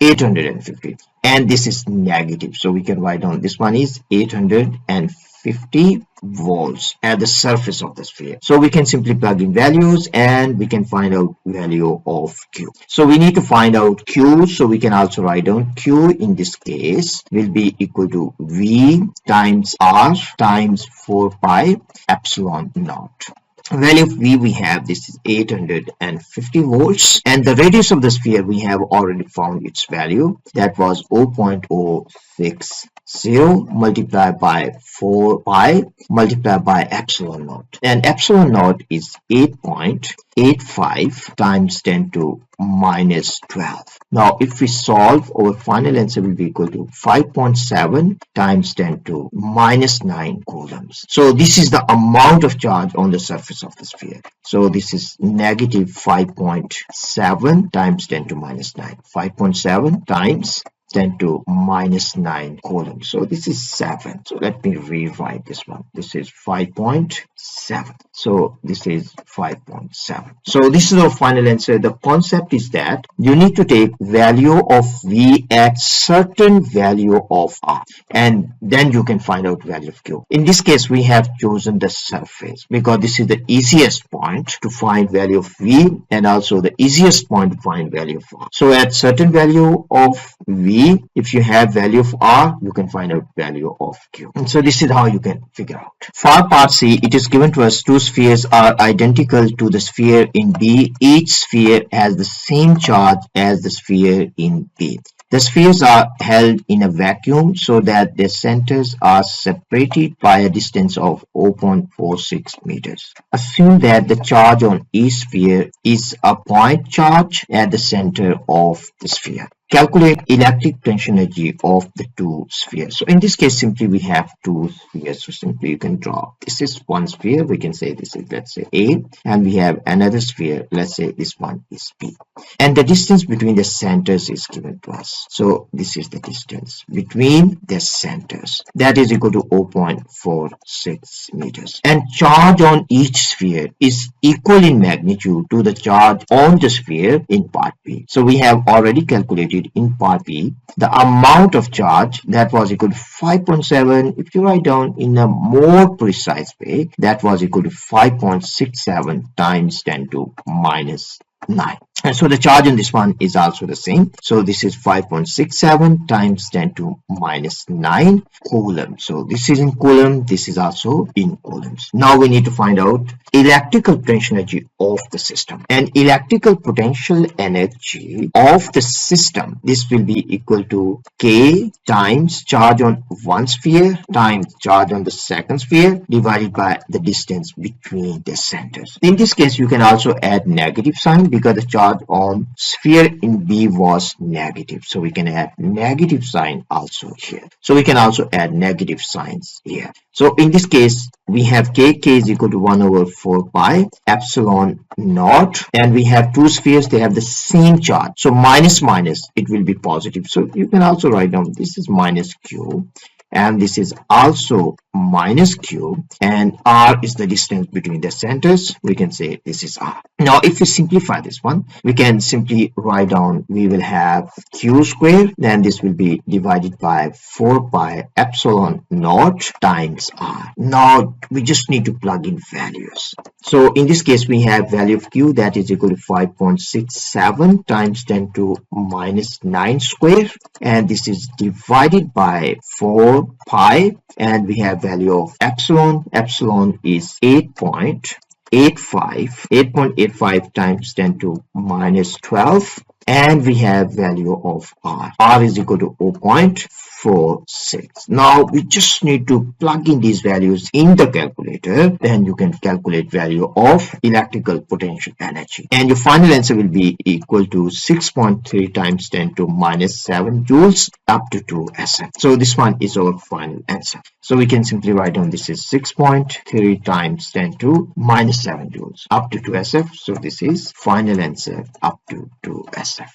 and this is negative, so we can write down this one is 850 volts at the surface of the sphere. So we can simply plug in values and we can find out value of Q. So we need to find out Q, so we can also write down Q in this case will be equal to V times R times 4 pi epsilon naught. Value of V we have, this is 850 volts, and the radius of the sphere we have already found its value, that was 0.060 multiplied by 4 pi multiplied by epsilon naught, and epsilon naught is 8.85 times 10 to minus 12. Now if we solve, our final answer will be equal to 5.7 times 10 to minus 9 coulombs. So this is the amount of charge on the surface of the sphere. So this is negative 5.7 times 10 to minus 9. 5.7 times 10 to minus 9 coulombs. So this is 7. So let me rewrite this one. This is 5.7. So this is 5.7. So this is our final answer. The concept is that you need to take value of V at certain value of R, and then you can find out value of Q. In this case, we have chosen the surface because this is the easiest point to find value of V and also the easiest point to find value of R. So at certain value of V, if you have value of R, you can find out value of Q. And so this is how you can figure out. For part C, it is given to us two spheres are identical to the sphere in B. Each sphere has the same charge as the sphere in B. The spheres are held in a vacuum so that their centers are separated by a distance of 0.46 meters. Assume that the charge on each sphere is a point charge at the center of the sphere. Calculate electric potential energy of the two spheres. So in this case, simply we have two spheres. So simply you can draw. This is one sphere. We can say this is, let's say, A. And we have another sphere. Let's say this one is B. And the distance between the centers is given to us. So this is the distance between the centers. That is equal to 0.46 meters. And charge on each sphere is equal in magnitude to the charge on the sphere in part B. So we have already calculated in part B the amount of charge that was equal to 5.7. If you write down in a more precise way, that was equal to 5.67 times 10 to minus 9. And so the charge in this one is also the same. So this is 5.67 times 10 to minus 9 coulomb. So this is in coulomb. This is also in coulombs. Now we need to find out electrical potential energy of the system. And electrical potential energy of the system, this will be equal to K times charge on one sphere times charge on the second sphere divided by the distance between the centers. In this case, you can also add negative sign because the charge on sphere in B was negative, so we can add negative sign also here. So we can also add negative signs here. So in this case, we have K is equal to 1 over 4 pi epsilon naught, and we have two spheres, they have the same charge. So minus minus, it will be positive. So you can also write down this is minus Q and this is also minus q, and r is the distance between the centers. We can say this is r. Now if we simplify this one, we can simply write down, we will have q square, then this will be divided by 4 pi epsilon naught times r. Now we just need to plug in values. So in this case, we have value of q that is equal to 5.67 times 10 to minus 9 square, and this is divided by 4 pi, and we have value of epsilon. Epsilon is 8.85 times 10 to minus 12, and we have value of r. R is equal to 0.46. Now we just need to plug in these values in the calculator, then you can calculate value of electrical potential energy, and your final answer will be equal to 6.3 times 10 to minus 7 joules up to 2 SF. So this one is our final answer. So we can simply write down, this is 6.3 times 10 to minus 7 joules up to 2 SF. So this is final answer up to 2 SF.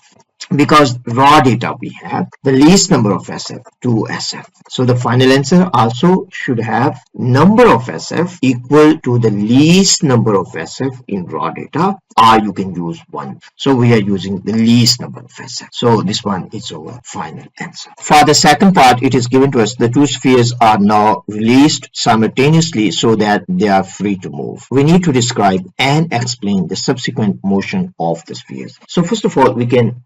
Because raw data we have the least number of SF, 2 SF. So the final answer also should have number of SF equal to the least number of SF in raw data, or you can use 1. So we are using the least number of SF. So this one is our final answer. For the second part, it is given to us the two spheres are now released simultaneously so that they are free to move. We need to describe and explain the subsequent motion of the spheres. So first of all, we can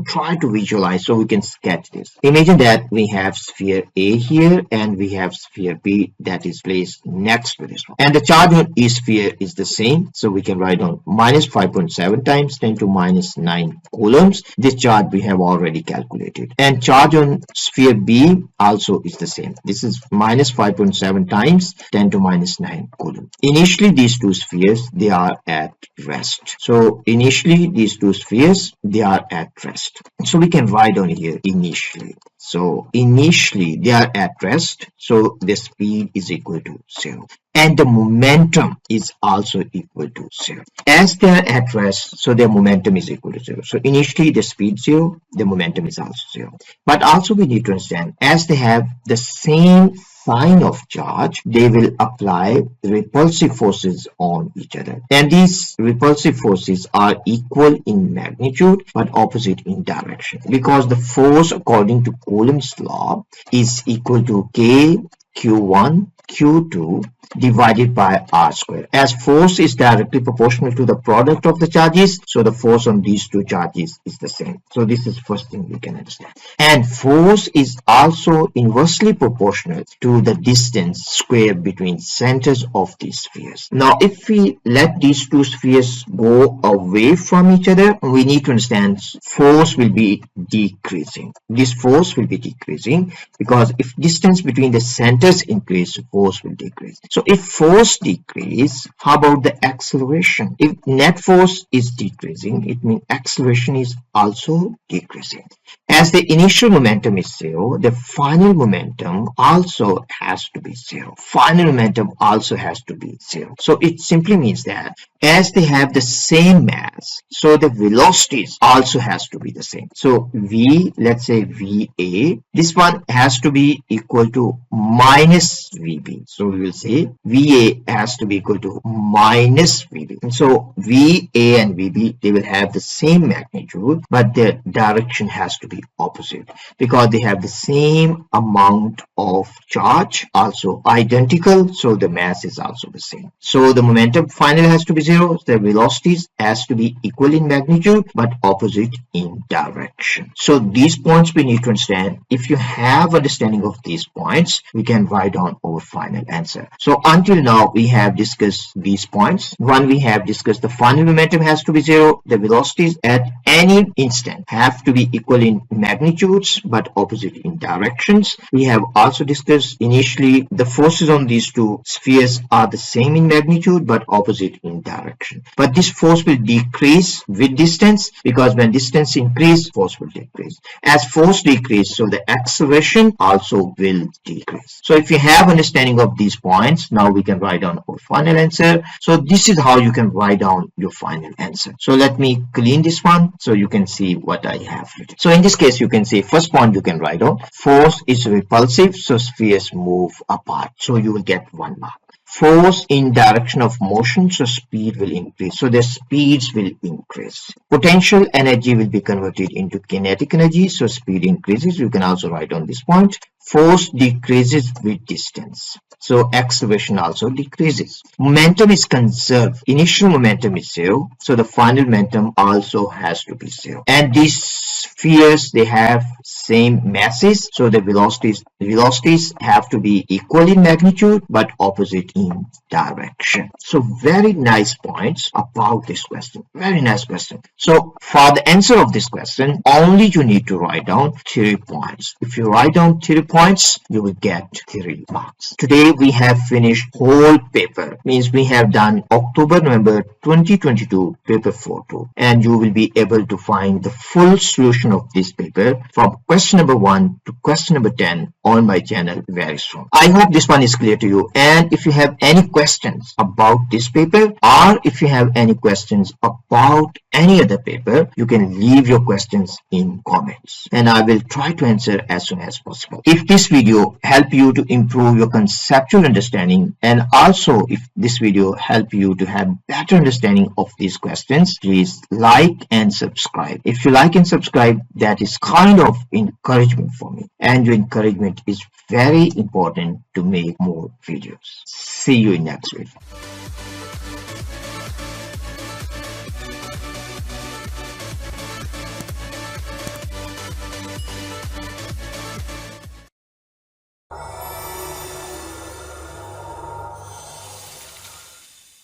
try to visualize, so we can sketch this. Imagine that we have sphere A here and we have sphere B that is placed next to this one, and the charge on each sphere is the same, so we can write on minus 5.7 times 10 to minus 9 coulombs. This charge we have already calculated, and charge on sphere B also is the same. This is minus 5.7 times 10 to minus 9 coulomb. Initially these two spheres, they are at rest. So initially these two spheres, they are at rest. So we can write on here initially. So initially they are at rest, so the speed is equal to 0. And the momentum is also equal to 0. As they are at rest, so their momentum is equal to 0. So initially the speed 0, the momentum is also 0. But also we need to understand, as they have the same sign of charge, they will apply repulsive forces on each other. And these repulsive forces are equal in magnitude but opposite in direction, because the force according to Coulomb's law is equal to K Q1 Q2 divided by r square. As force is directly proportional to the product of the charges, so the force on these two charges is the same. So this is first thing we can understand. And force is also inversely proportional to the distance squared between centers of these spheres. Now if we let these two spheres go away from each other, we need to understand force will be decreasing. This force will be decreasing because if distance between the centers increase, force will decrease. So if force decrease, how about the acceleration? If net force is decreasing, it means acceleration is also decreasing. As the initial momentum is 0, the final momentum also has to be 0. Final momentum also has to be 0. So it simply means that as they have the same mass, so the velocities also has to be the same. So V, let's say VA, this one has to be equal to minus VB. So we will say VA has to be equal to minus VB. And so VA and VB, they will have the same magnitude, but their direction has to be opposite because they have the same amount of charge, also identical, so the mass is also the same. So the momentum finally has to be 0, the velocities has to be equal in magnitude but opposite in direction. So these points we need to understand. If you have understanding of these points, we can write down our final answer. So until now we have discussed these points. One, we have discussed the final momentum has to be 0, the velocities at any instant have to be equal in magnitudes but opposite in directions. We have also discussed initially the forces on these two spheres are the same in magnitude but opposite in direction. direction. But this force will decrease with distance, because when distance increase, force will decrease. As force decrease, so the acceleration also will decrease. So if you have understanding of these points, now we can write down our final answer. So this is how you can write down your final answer. So let me clean this one so you can see what I have written. So in this case, you can see first point you can write down, force is repulsive, so spheres move apart. So you will get 1 mark. Force in direction of motion, so speed will increase, so the speeds will increase. Potential energy will be converted into kinetic energy, so speed increases. You can also write on this point. Force decreases with distance, so acceleration also decreases. Momentum is conserved. Initial momentum is 0, so the final momentum also has to be 0. And these spheres, they have same masses, so the velocities have to be equal in magnitude but opposite in direction. So very nice points about this question. Very nice question. So for the answer of this question, only you need to write down 3 points. If you write down 3 points, you will get 3 marks. Today we have finished whole paper, means we have done October-November 2022 paper 4-2, and you will be able to find the full solution of this paper from question number 1 to question number 10 on my channel very soon. I hope this one is clear to you, and if you have any questions about this paper, or if you have any questions about any other paper, you can leave your questions in comments and I will try to answer as soon as possible. If this video helped you to improve your conceptual understanding, and also if this video helped you to have better understanding of these questions, please like and subscribe. If you like and subscribe, that is kind of encouragement for me, and your encouragement is very important to make more videos. See you in next video.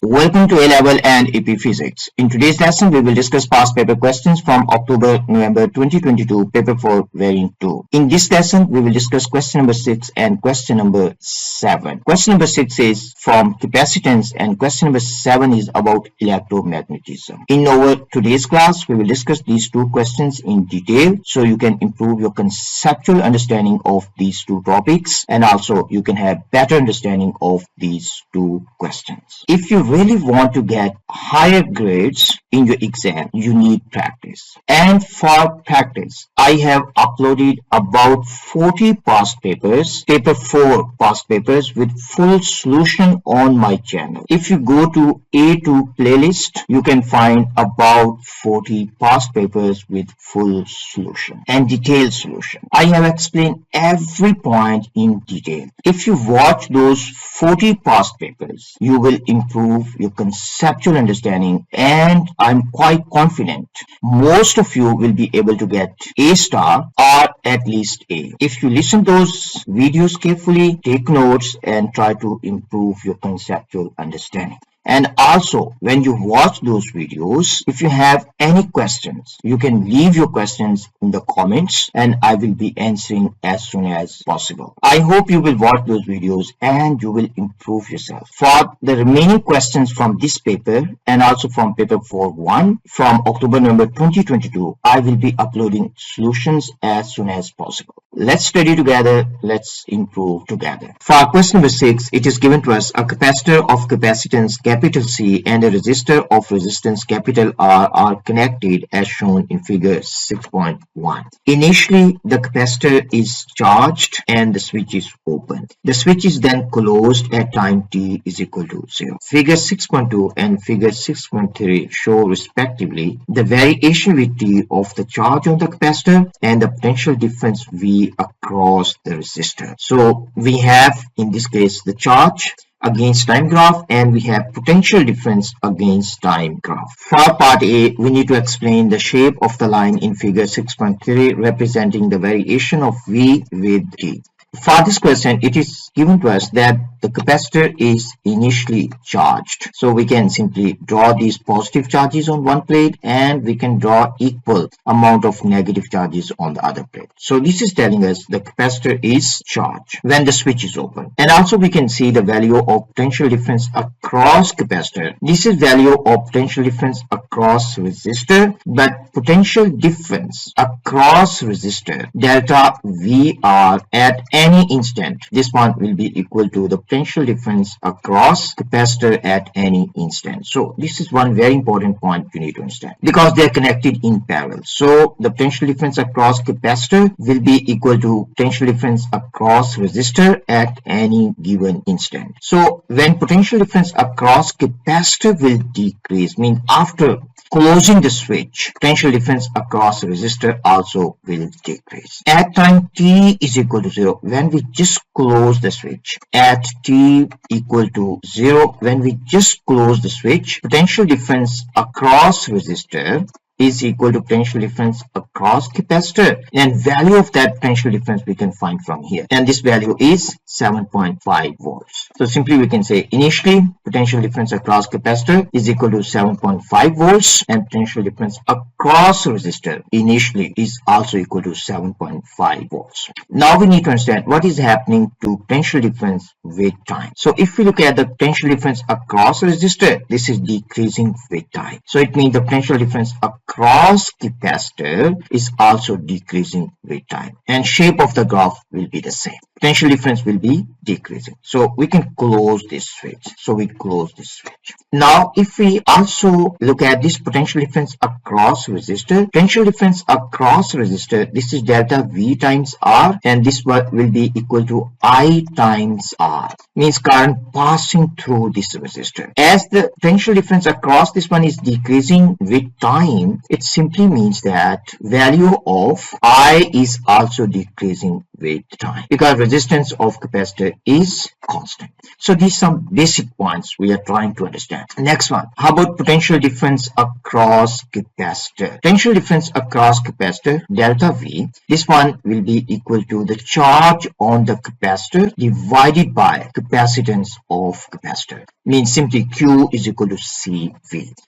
Welcome to A-Level and EP Physics. In today's lesson, we will discuss past paper questions from October-November 2022, paper 4, variant 2. In this lesson, we will discuss question number 6 and question number 7. Question number 6 is from capacitance and question number 7 is about electromagnetism. In our today's class, we will discuss these 2 questions in detail so you can improve your conceptual understanding of these 2 topics, and also you can have better understanding of these 2 questions. If you really want to get higher grades in your exam, you need practice. And for practice, I have uploaded about 40 past papers, paper 4 past papers with full solution on my channel. If you go to A2 playlist, you can find about 40 past papers with full solution and detailed solution. I have explained every point in detail. If you watch those 40 past papers, you will improve your conceptual understanding, and I'm quite confident most of you will be able to get A star or at least A. If you listen those videos carefully, take notes and try to improve your conceptual understanding. And also, when you watch those videos, if you have any questions, you can leave your questions in the comments and I will be answering as soon as possible. I hope you will watch those videos and you will improve yourself. For the remaining questions from this paper and also from paper 4-1 from October-November 2022, I will be uploading solutions as soon as possible. Let's study together. Let's improve together. For question number 6, it is given to us a capacitor of capacitance capital C and a resistor of resistance capital R are connected as shown in figure 6.1. Initially, the capacitor is charged and the switch is open. The switch is then closed at time t is equal to 0. Figure 6.2 and figure 6.3 show respectively the variation with t of the charge on the capacitor and the potential difference V across the resistor. So we have in this case the charge against time graph and we have potential difference against time graph. For part A, we need to explain the shape of the line in figure 6.3 representing the variation of V with T. For this question, it is given to us that the capacitor is initially charged. So we can simply draw these positive charges on one plate and we can draw equal amount of negative charges on the other plate. So this is telling us the capacitor is charged when the switch is open. And also we can see the value of potential difference across capacitor. This is value of potential difference across resistor, but potential difference across resistor delta VR at any instant, this one will be equal to the potential difference across capacitor at any instant. So this is one very important point you need to understand, because they are connected in parallel. So the potential difference across capacitor will be equal to potential difference across resistor at any given instant. So when potential difference across capacitor will decrease, means after closing the switch, potential difference across resistor also will decrease. At time t is equal to 0, when we just close the switch, at t equal to 0, when we just close the switch, potential difference across resistor is equal to potential difference across capacitor, and value of that potential difference we can find from here, and this value is 7.5 volts. So simply we can say initially potential difference across capacitor is equal to 7.5 volts, and potential difference across resistor initially is also equal to 7.5 volts. Now we need to understand what is happening to potential difference with time. So if we look at the potential difference across resistor, this is decreasing with time. So it means the potential difference across capacitor is also decreasing with time, and shape of the graph will be the same. Potential difference will be decreasing. So we can close this switch. So we close this switch. Now if we also look at this potential difference across resistor, potential difference across resistor, this is delta V times R, and this will be equal to I times R, means current passing through this resistor. As the potential difference across this one is decreasing with time, it simply means that value of I is also decreasing with time, because resistance of capacitor is constant. So these are some basic points we are trying to understand. Next one, how about potential difference across capacitor? Potential difference across capacitor, delta V, this one will be equal to the charge on the capacitor divided by capacitance of capacitor, means simply Q is equal to CV.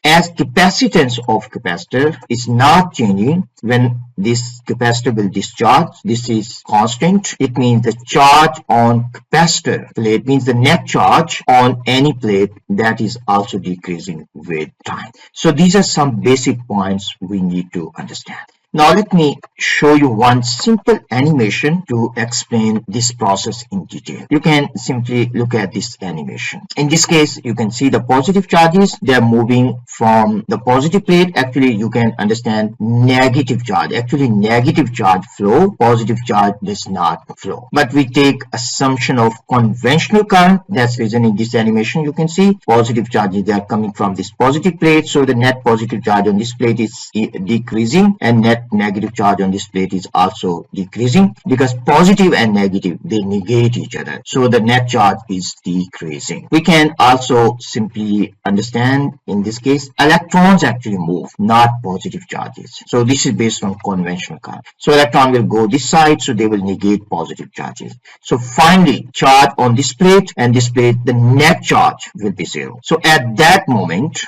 As capacitance of capacitor is not changing when this capacitor will discharge, this is constant. It means the charge on capacitor plate, means the net charge on any plate, that is also decreasing with time. So these are some basic points we need to understand. Now let me show you one simple animation to explain this process in detail. You can simply look at this animation. In this case, you can see the positive charges, they are moving from the positive plate. Actually, you can understand negative charge. Actually, negative charge flow, positive charge does not flow. But we take assumption of conventional current. That's the reason in this animation you can see positive charges, they are coming from this positive plate. So the net positive charge on this plate is decreasing, and net negative charge on this plate is also decreasing, because positive and negative, they negate each other. So the net charge is decreasing. We can also simply understand in this case electrons actually move, not positive charges. So this is based on conventional current. So electron will go this side, so they will negate positive charges. So finally charge on this plate and this plate, the net charge will be 0. So at that moment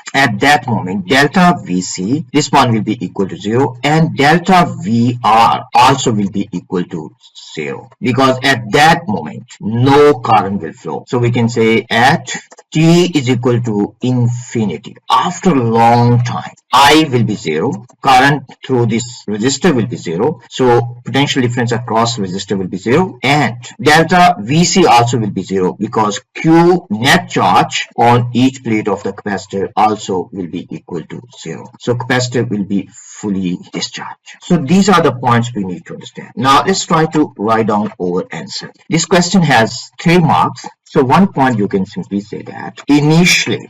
delta VC, this one will be equal to 0, and delta VR also will be equal to 0, because at that moment no current will flow. So we can say at t is equal to infinity, after a long time, I will be 0, current through this resistor will be 0, so potential difference across resistor will be 0, and delta VC also will be 0, because Q net charge on each plate of the capacitor also will be equal to 0. So capacitor will be fully discharged. So these are the points we need to understand. Now let's try to write down our answer. This question has 3 marks. So one point you can simply say that initially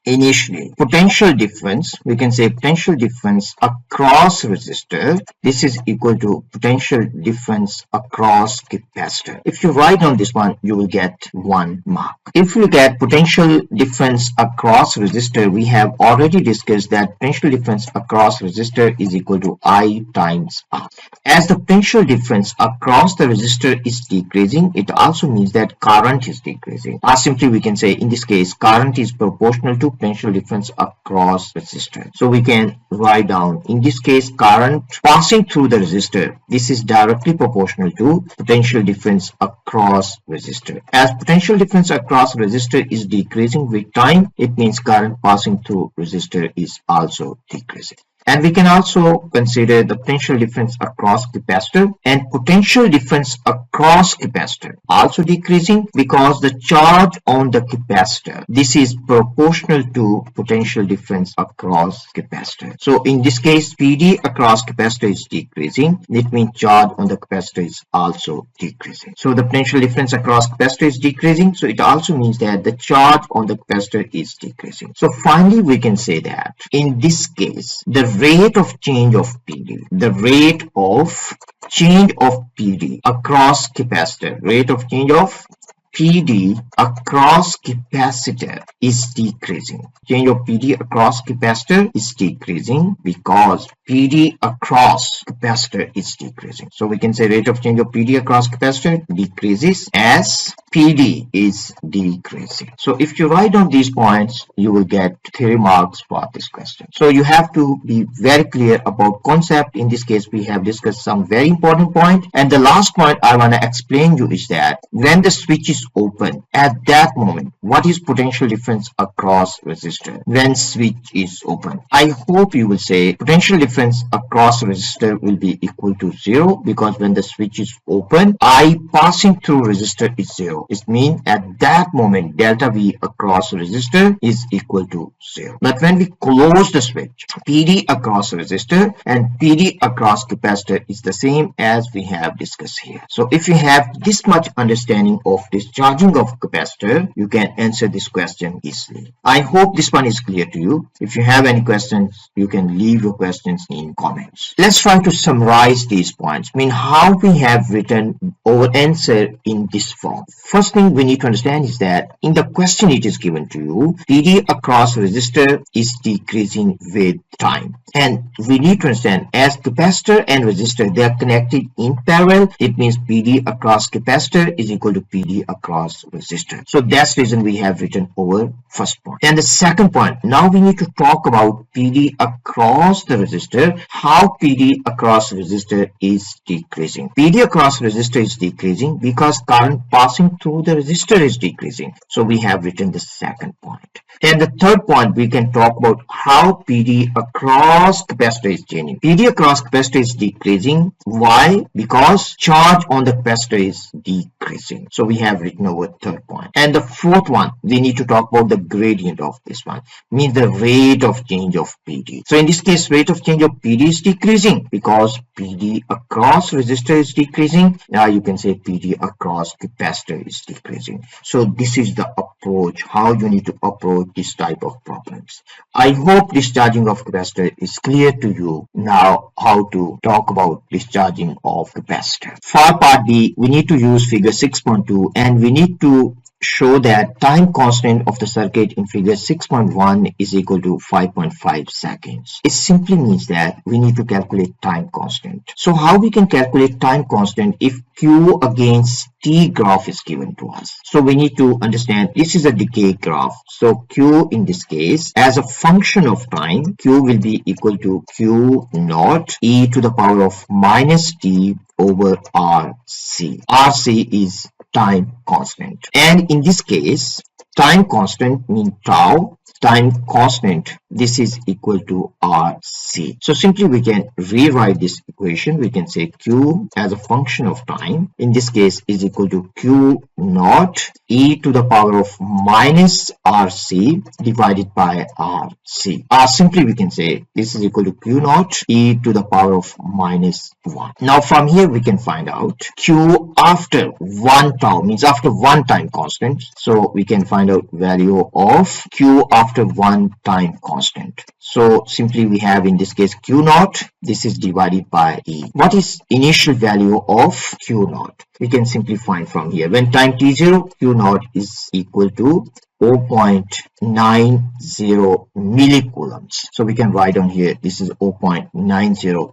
initially. Potential difference, we can say potential difference across resistor. This is equal to potential difference across capacitor. If you write on this one, you will get 1 mark. If you look at potential difference across resistor, we have already discussed that potential difference across resistor is equal to I times R. As the potential difference across the resistor is decreasing, it also means that current is decreasing. Or simply we can say in this case, current is proportional to potential difference across resistor. So we can write down in this case current passing through the resistor. This is directly proportional to potential difference across resistor. As potential difference across resistor is decreasing with time, it means current passing through resistor is also decreasing. And we can also consider the potential difference across capacitor, and potential difference across capacitor also decreasing because the charge on the capacitor, this is proportional to potential difference across capacitor. So in this case, PD across capacitor is decreasing. It means charge on the capacitor is also decreasing. So the potential difference across capacitor is decreasing. So it also means that the charge on the capacitor is decreasing. So finally, we can say that in this case, the rate of change of PD, the rate of change of PD across capacitor, rate of change of PD across capacitor is decreasing. Change of PD across capacitor is decreasing because PD across capacitor is decreasing. So we can say rate of change of PD across capacitor decreases as PD is decreasing. So if you write down these points, you will get 3 marks for this question. So you have to be very clear about concept. In this case, we have discussed some very important point. And the last point I want to explain you is that when the switch is open, at that moment, what is potential difference across resistor when switch is open? I hope you will say potential difference across resistor will be equal to 0 because when the switch is open, I passing through resistor is 0. It means at that moment delta V across resistor is equal to 0. But when we close the switch, PD across resistor and PD across capacitor is the same as we have discussed here. So if you have this much understanding of discharging of capacitor, you can answer this question easily. I hope this one is clear to you. If you have any questions, you can leave your questions in comments. Let's try to summarize these points. I mean, how we have written our answer in this form. First thing we need to understand is that in the question it is given to you, PD across resistor is decreasing with time. And we need to understand as capacitor and resistor, they are connected in parallel. It means PD across capacitor is equal to PD across resistor. So that's the reason we have written our first point. And the second point, now we need to talk about PD across the resistor, how PD across resistor is decreasing. PD across resistor is decreasing because current passing through the resistor is decreasing. So we have written the second point. And the third point, we can talk about how PD across capacitor is changing. PD across capacitor is decreasing. Why? Because charge on the capacitor is decreasing. So we have written our third point. And the fourth one, we need to talk about the gradient of this one, means the rate of change of PD. So in this case, rate of change of PD is decreasing because PD across resistor is decreasing. Now you can say PD across capacitor is decreasing. So this is the approach, how you need to approach this type of problems. I hope discharging of capacitor is clear to you. Now how to talk about discharging of capacitor. For part B, we need to use figure 6.2 and we need to show that time constant of the circuit in figure 6.1 is equal to 5.5 seconds. It simply means that we need to calculate time constant. So how we can calculate time constant if Q against T graph is given to us? So we need to understand this is a decay graph. So Q in this case as a function of time, Q will be equal to Q naught e to the power of minus T over RC. RC is time constant. And in this case, time constant means tau. Time constant, this is equal to RC. So simply we can rewrite this equation. We can say Q as a function of time, in this case is equal to Q naught e to the power of minus RC divided by RC. Or simply we can say this is equal to Q naught e to the power of minus 1. Now from here we can find out Q after 1 tau, means after one time constant. So we can find out value of Q after after one time constant. So simply we have in this case Q naught. This is divided by E. What is initial value of Q naught? We can simply find from here. When time t0, Q naught is equal to 0.90 millicoulombs. So we can write on here, this is 0.90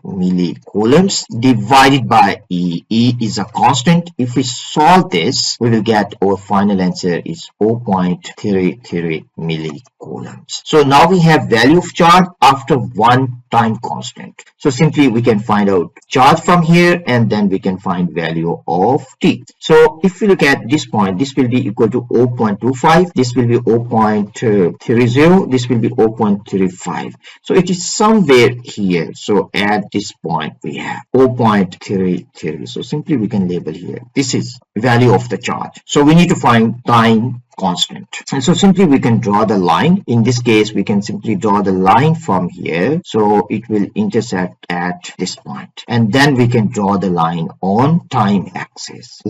millicoulombs divided by E. E is a constant. If we solve this, we will get our final answer is 0.33 millicoulombs. So now we have value of charge after one time constant. So simply we can find out charge from here, and then we can find value of t. So if we look at this point, this will be equal to 0.25, this will be 0.30, this will be 0.35. So it is somewhere here. So at this point we have 0.33. So simply we can label here, this is value of the charge. So we need to find time constant, and so simply we can draw the line. In this case we can simply draw the line from here, so it will intersect at this point, and then we can draw the line on time axis.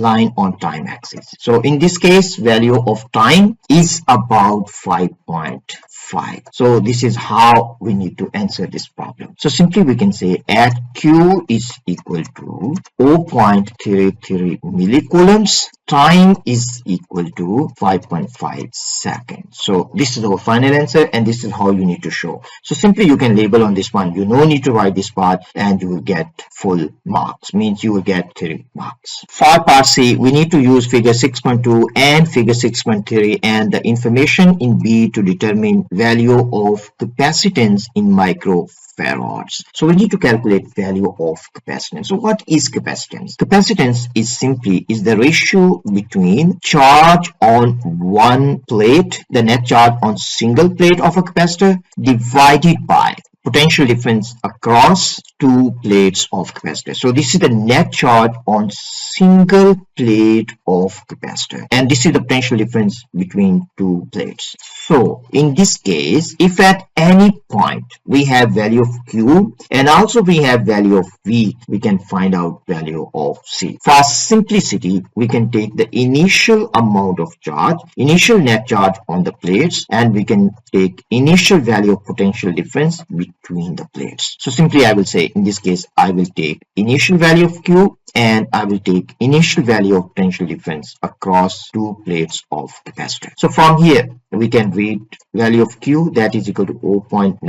So in this case value of time is about 5.5. So this is how we need to answer this problem. So simply we can say at Q is equal to 0.33 millicoulombs, time is equal to 5.5 seconds. So this is our final answer, and this is how you need to show. So simply you can label on this one. You no need to write this part, and you will get full marks, means you will get 3 marks. For part C, we need to use figure 6.2 and figure 6.3 and the information in B to determine value of capacitance in microfarads. So we need to calculate value of capacitance. So what is capacitance? Capacitance is simply the ratio between charge on one plate, the net charge on single plate of a capacitor, divided by potential difference across two plates of capacitor. So this is the net charge on single plate of capacitor, and this is the potential difference between two plates. So in this case, if at any point we have value of Q and also we have value of V, we can find out value of C. For simplicity, we can take the initial amount of charge, initial net charge on the plates, and we can take initial value of potential difference between the plates. So simply I will say, in this case I will take initial value of Q and I will take initial value of potential difference across two plates of capacitor. So from here we can read value of Q, that is equal to 0.90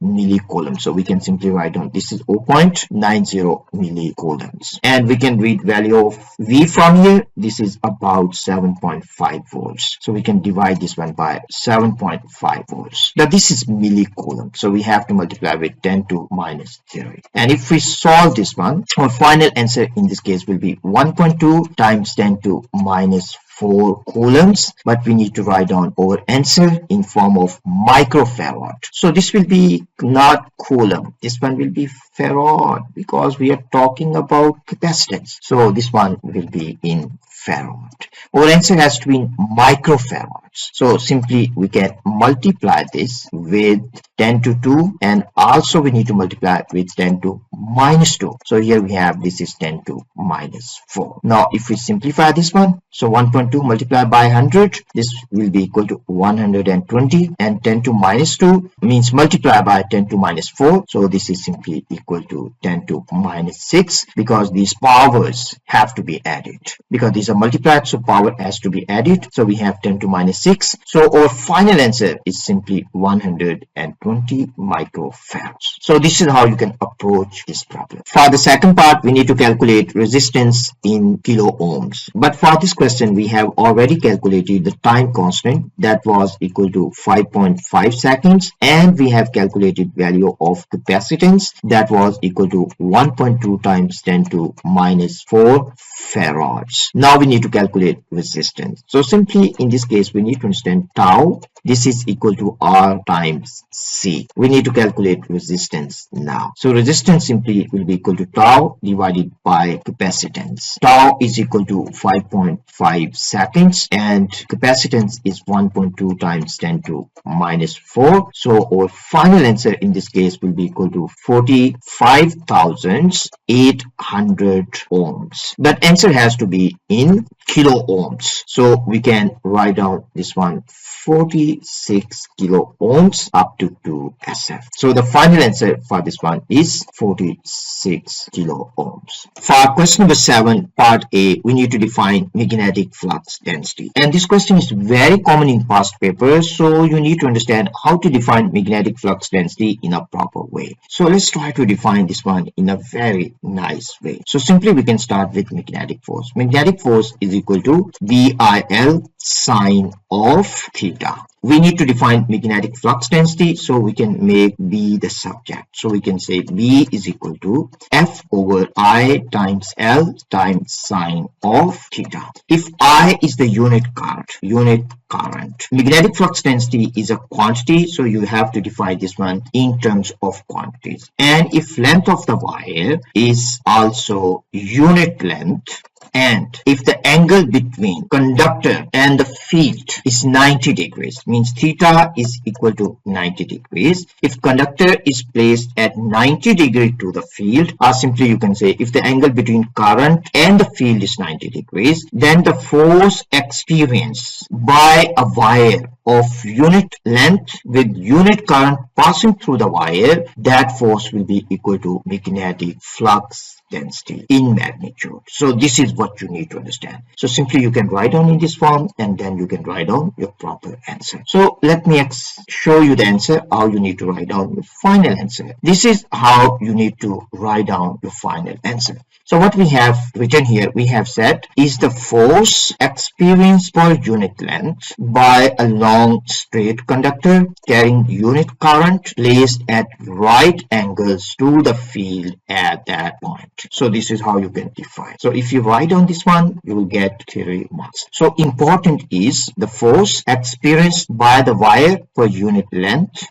millicoulombs. So we can simply write down this is 0.90 millicoulombs, and we can read value of V from here. This is about 7.5 volts. So we can divide this one by 7.5 volts. Now this is millicoulomb, so we have to multiply with 10 to minus 3. And if we solve this one, our final answer in this case will be 1.2 times 10 to minus 4 coulombs, but we need to write down our answer in form of microfarad. So this will be not coulomb, this one will be farad, because we are talking about capacitance. So this one will be in farad. Our answer has to be in microfarads. So simply we can multiply this with 10 to 2, and also we need to multiply with 10 to minus 2. So here we have this is 10 to minus 4. Now if we simplify this one, so 1.2 multiplied by 100, this will be equal to 120, and 10 to minus 2 means multiply by 10 to minus 4. So this is simply equal to 10 to minus 6, because these powers have to be added. Because these are multiplied, so power has to be added. So we have 10 to minus 6. So our final answer is simply 120 microfarads. So this is how you can approach this problem. For the second part, we need to calculate resistance in kilo ohms. But for this question, we have already calculated the time constant, that was equal to 5.5 seconds, and we have calculated value of capacitance, that was equal to 1.2 times 10 to minus 4 farads. Now we need to calculate resistance. So simply in this case we need to understand tau, this is equal to R times C. We need to calculate resistance now. So resistance simply will be equal to tau divided by capacitance. Tau is equal to 5.5 seconds and capacitance is 1.2 times 10 to minus 4. So our final answer in this case will be equal to 45,800 ohms. But answer answer has to be in kilo ohms. So we can write down this one, 46 kilo ohms up to 2 SF. So the final answer for this one is 46 kilo ohms. For question number 7, part A, we need to define magnetic flux density. And this question is very common in past papers, so you need to understand how to define magnetic flux density in a proper way. So let's try to define this one in a very nice way. So simply we can start with magnetic force. Magnetic force is equal to VIL sine of theta. We need to define magnetic flux density, so we can make B the subject. So we can say B is equal to F over I times L times sine of theta. If I is the unit current, magnetic flux density is a quantity, so you have to define this one in terms of quantities. And if length of the wire is also unit length, and if the angle between conductor and the field is 90 degrees, means theta is equal to 90 degrees. If conductor is placed at 90 degrees to the field, or simply you can say if the angle between current and the field is 90 degrees, then the force experienced by a wire of unit length with unit current passing through the wire, that force will be equal to magnetic flux density in magnitude. So this is what you need to understand. So simply you can write down in this form, and then you can write down your proper answer. So let me show you the answer, how you need to write down your final answer. This is how you need to write down your final answer. So what we have written here, we have said is the force experienced per unit length by a long straight conductor carrying unit current placed at right angles to the field at that point. So this is how you can define. So if you write down this one, you will get 3 marks. So important is the force experienced by the wire per unit length,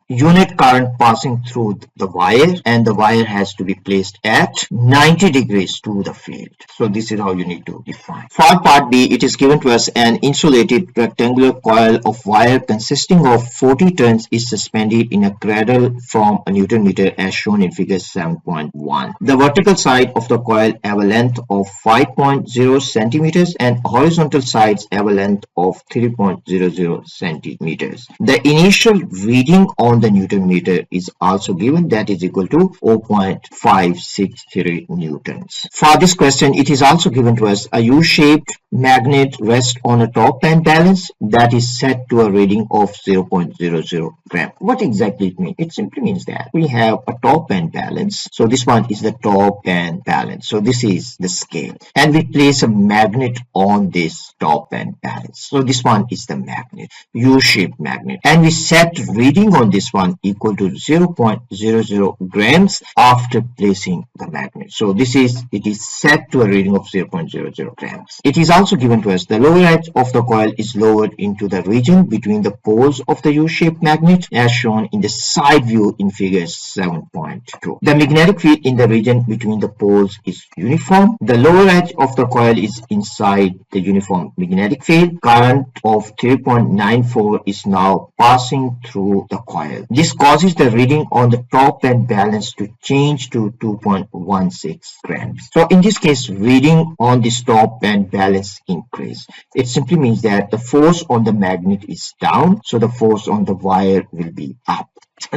unit current passing through the wire, and the wire has to be placed at 90 degrees to the field. So this is how you need to define. For part B, it is given to us an insulated rectangular coil of wire consisting of 40 turns is suspended in a cradle from a Newton meter as shown in figure 7.1. The vertical side of the coil have a length of 5.0 centimeters and horizontal sides have a length of 3.00 centimeters. The initial reading on the Newton meter is also given, that is equal to 0.563 newtons. For this question, it is also given to us a U-shaped magnet rests on a top band balance that is set to a reading of 0.00 gram. What exactly it means? It simply means that we have a top band balance. So this one is the top band balance. So this is the scale, and we place a magnet on this top band balance. So this one is the magnet, U-shaped magnet, and we set reading on this one equal to 0.00 grams after placing the magnet. So it is set to a reading of 0.00 grams. It is also given to us the lower edge of the coil is lowered into the region between the poles of the U-shaped magnet as shown in the side view in figure 7.2. The magnetic field in the region between the poles is uniform. The lower edge of the coil is inside the uniform magnetic field. Current of 3.94 is now passing through the coil. This causes the reading on the top band balance to change to 2.16 grams. So in this case, reading on this top band balance increase. It simply means that the force on the magnet is down, so the force on the wire will be up.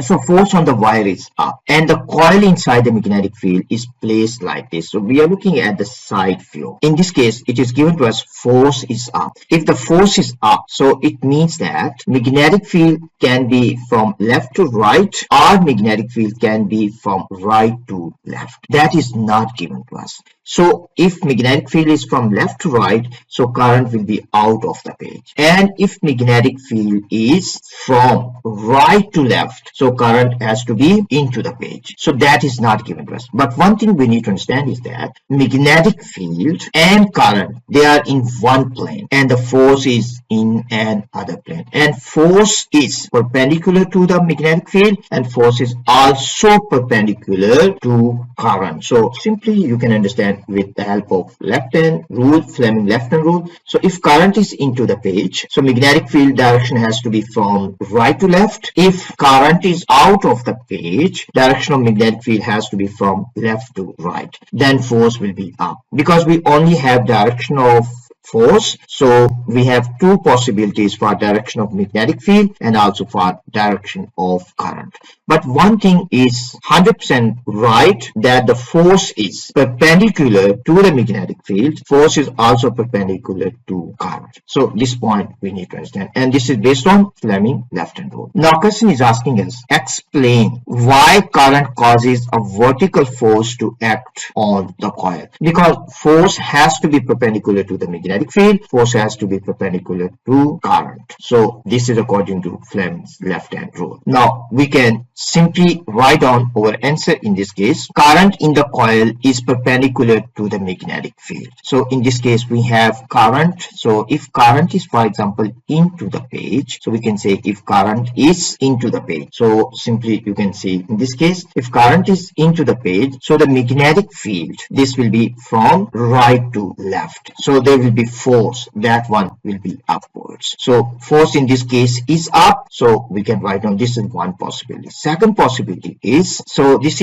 So force on the wire is up, and the coil inside the magnetic field is placed like this. So we are looking at the side view. In this case, it is given to us force is up. If the force is up, so it means that magnetic field can be from left to right, or magnetic field can be from right to left. That is not given to us. So if magnetic field is from left to right, so current will be out of the page. And if magnetic field is from right to left, so current has to be into the page. So that is not given to us. But one thing we need to understand is that magnetic field and current, they are in one plane, and the force is in another plane. And force is perpendicular to the magnetic field, and force is also perpendicular to current. So simply you can understand then with the help of left hand rule, Fleming left hand rule. So if current is into the page, so magnetic field direction has to be from right to left. If current is out of the page, direction of magnetic field has to be from left to right. Then force will be up. Because we only have direction of force, so we have two possibilities for direction of magnetic field and also for direction of current. But one thing is 100% right, that the force is perpendicular to the magnetic field. Force is also perpendicular to current. So this point we need to understand, and this is based on Fleming left hand rule. Now question is asking us, explain why current causes a vertical force to act on the coil. Because force has to be perpendicular to the magnetic field, force has to be perpendicular to current. So this is according to Fleming's left hand rule. Now we can simply write down our answer in this case. Current in the coil is perpendicular to the magnetic field. So in this case we have current. So if current is, for example, into the page, so we can say if current is into the page. So simply you can see in this case, if current is into the page, so the magnetic field, this will be from right to left. So there will be force, that one will be upwards. So force in this case is up. So we can write down, this is one possibility. Second possibility is, so this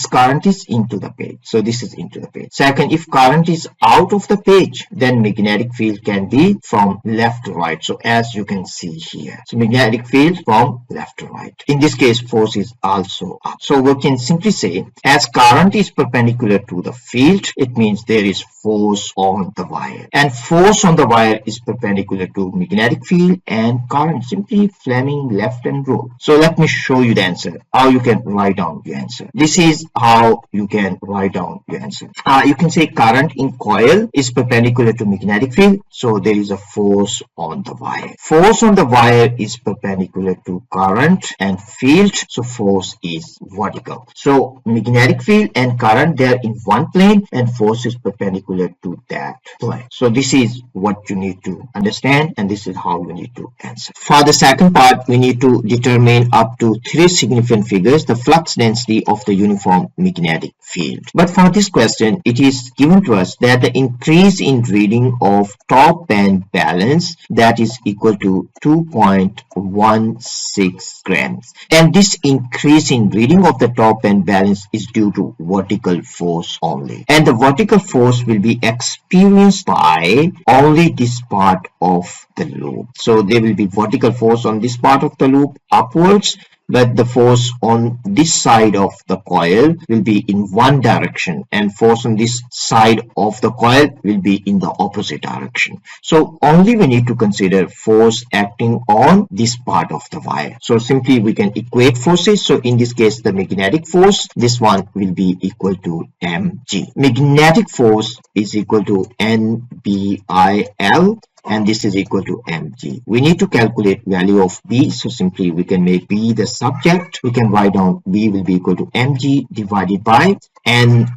current is into the page. So this is into the page. Second, if current is out of the page, then magnetic field can be from left to right. So as you can see here, so magnetic field from left to right. In this case, force is also up. So we can simply say, as current is perpendicular to the field, it means there is force on the wire, and force on the wire is perpendicular to magnetic field and current. Simply Fleming left hand rule. So let me show you the answer, how you can write down your answer. This is how you can write down your answer. You can say current in coil is perpendicular to magnetic field, so there is a force on the wire. Force on the wire is perpendicular to current and field, so force is vertical. So magnetic field and current, they are in one plane and force is perpendicular to that plane. So this is what you need to understand, and this is how you need to answer. For the second part, we need to determine up to three significant figures the flux density of the uniform magnetic field. But for this question, it is given to us that the increase in reading of top band balance, that is equal to 2.16 grams, and this increase in reading of the top band balance is due to vertical force only, and the vertical force will be experienced by only this part of the loop. So there will be vertical force on this part of the loop upwards, but the force on this side of the coil will be in one direction, and force on this side of the coil will be in the opposite direction. So only we need to consider force acting on this part of the wire. So simply we can equate forces. So in this case, the magnetic force, this one will be equal to mg. Magnetic force is equal to NBIL, and this is equal to mg. We need to calculate value of B, so simply we can make B the subject. We can write down B will be equal to mg divided by NIL.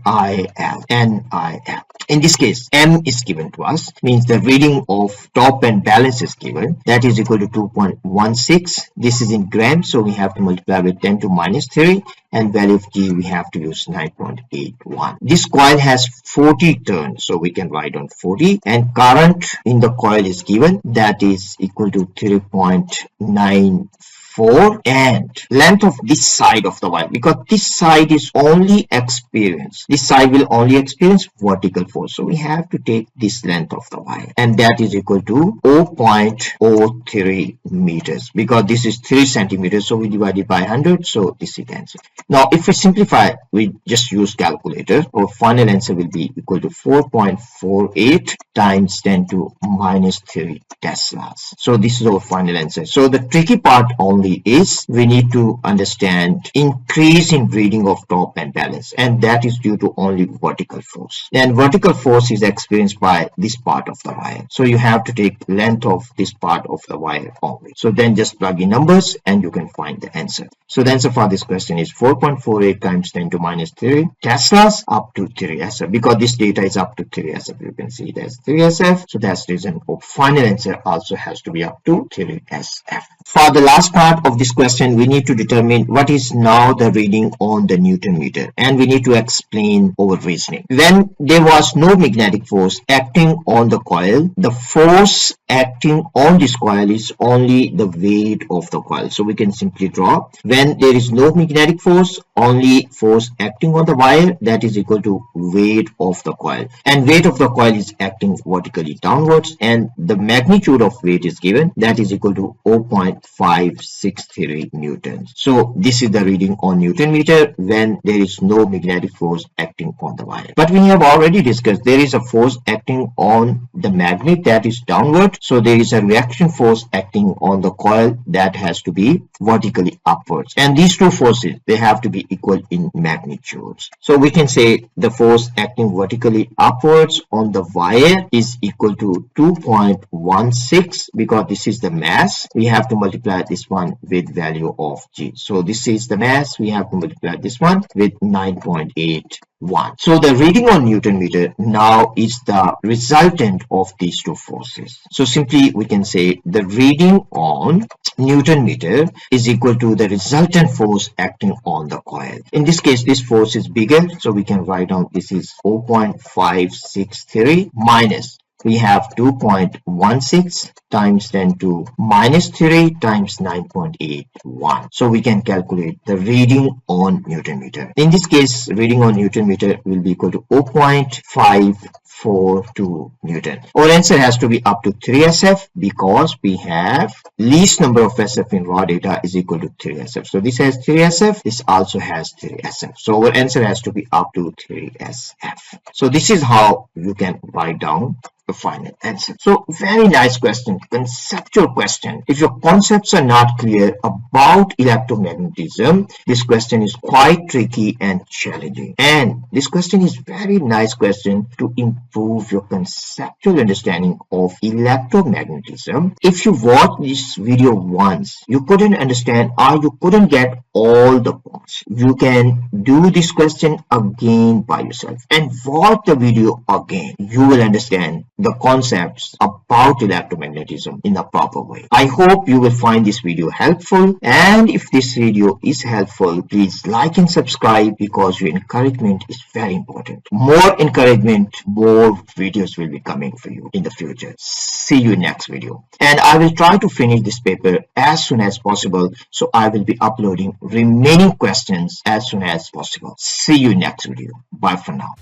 In this case, M is given to us, means the reading of top and balance is given, that is equal to 2.16. This is in grams, so we have to multiply with 10 to minus 3, and value of G we have to use 9.81. This coil has 40 turns, so we can write down 40, and current in the coil is given, that is equal to 3.94, and length of this side of the wire, because this side is only experience, this side will only experience vertical force, so we have to take this length of the wire, and that is equal to 0.03 meters, because this is 3 centimeters, so we divide it by 100, so this is the answer. Now if we simplify, we just use calculator, our final answer will be equal to 4.48 times 10 to minus 3 Teslas. So this is our final answer. So the tricky part only is we need to understand increase in reading of top and balance, and that is due to only vertical force, and vertical force is experienced by this part of the wire, so you have to take length of this part of the wire only. So then just plug in numbers and you can find the answer. So the answer for this question is 4.48 times 10 to minus 3 Teslas up to 3 SF, because this data is up to 3 SF, you can see it as 3 SF, so that's the reason our final answer also has to be up to 3 SF. For the last part of this question, we need to determine what is now the reading on the Newton meter, and we need to explain our reasoning. When there was no magnetic force acting on the coil, the force acting on this coil is only the weight of the coil. So we can simply draw, when there is no magnetic force, only force acting on the wire, that is equal to weight of the coil, and weight of the coil is acting vertically downwards, and the magnitude of weight is given, that is equal to 0.563 newtons. So this is the reading on Newton meter when there is no magnetic force acting on the wire. But we have already discussed there is a force acting on the magnet, that is downward, so there is a reaction force acting on the coil, that has to be vertically upwards, and these two forces, they have to be equal in magnitudes. So we can say the force acting vertically upwards on the wire is equal to 2.16, because this is the mass. We have to multiply this one with value of G. So this is the mass, we have to multiply this one with 9.81. So the reading on Newton meter now is the resultant of these two forces. So simply we can say the reading on Newton meter is equal to the resultant force acting on the coil. In this case, this force is bigger, so we can write down this is 0.563 minus, we have 2.16 times 10 to minus 3 times 9.81. So we can calculate the reading on Newton meter. In this case, reading on Newton meter will be equal to 0.542 Newton. Our answer has to be up to 3 SF, because we have least number of SF in raw data is equal to 3 SF. So this has 3 SF, this also has 3 SF. So our answer has to be up to 3 SF. So this is how you can write down the final answer. So very nice question, conceptual question. If your concepts are not clear about electromagnetism, this question is quite tricky and challenging. And this question is very nice question to improve your conceptual understanding of electromagnetism. If you watch this video once, you couldn't understand or you couldn't get all the points, you can do this question again by yourself and watch the video again. You will understand the concepts about electromagnetism in a proper way. I hope you will find this video helpful, and if this video is helpful, please like and subscribe, because your encouragement is very important. More encouragement, more videos will be coming for you in the future. See you in next video, and I will try to finish this paper as soon as possible, so I will be uploading remaining questions as soon as possible. See you in next video. Bye for now.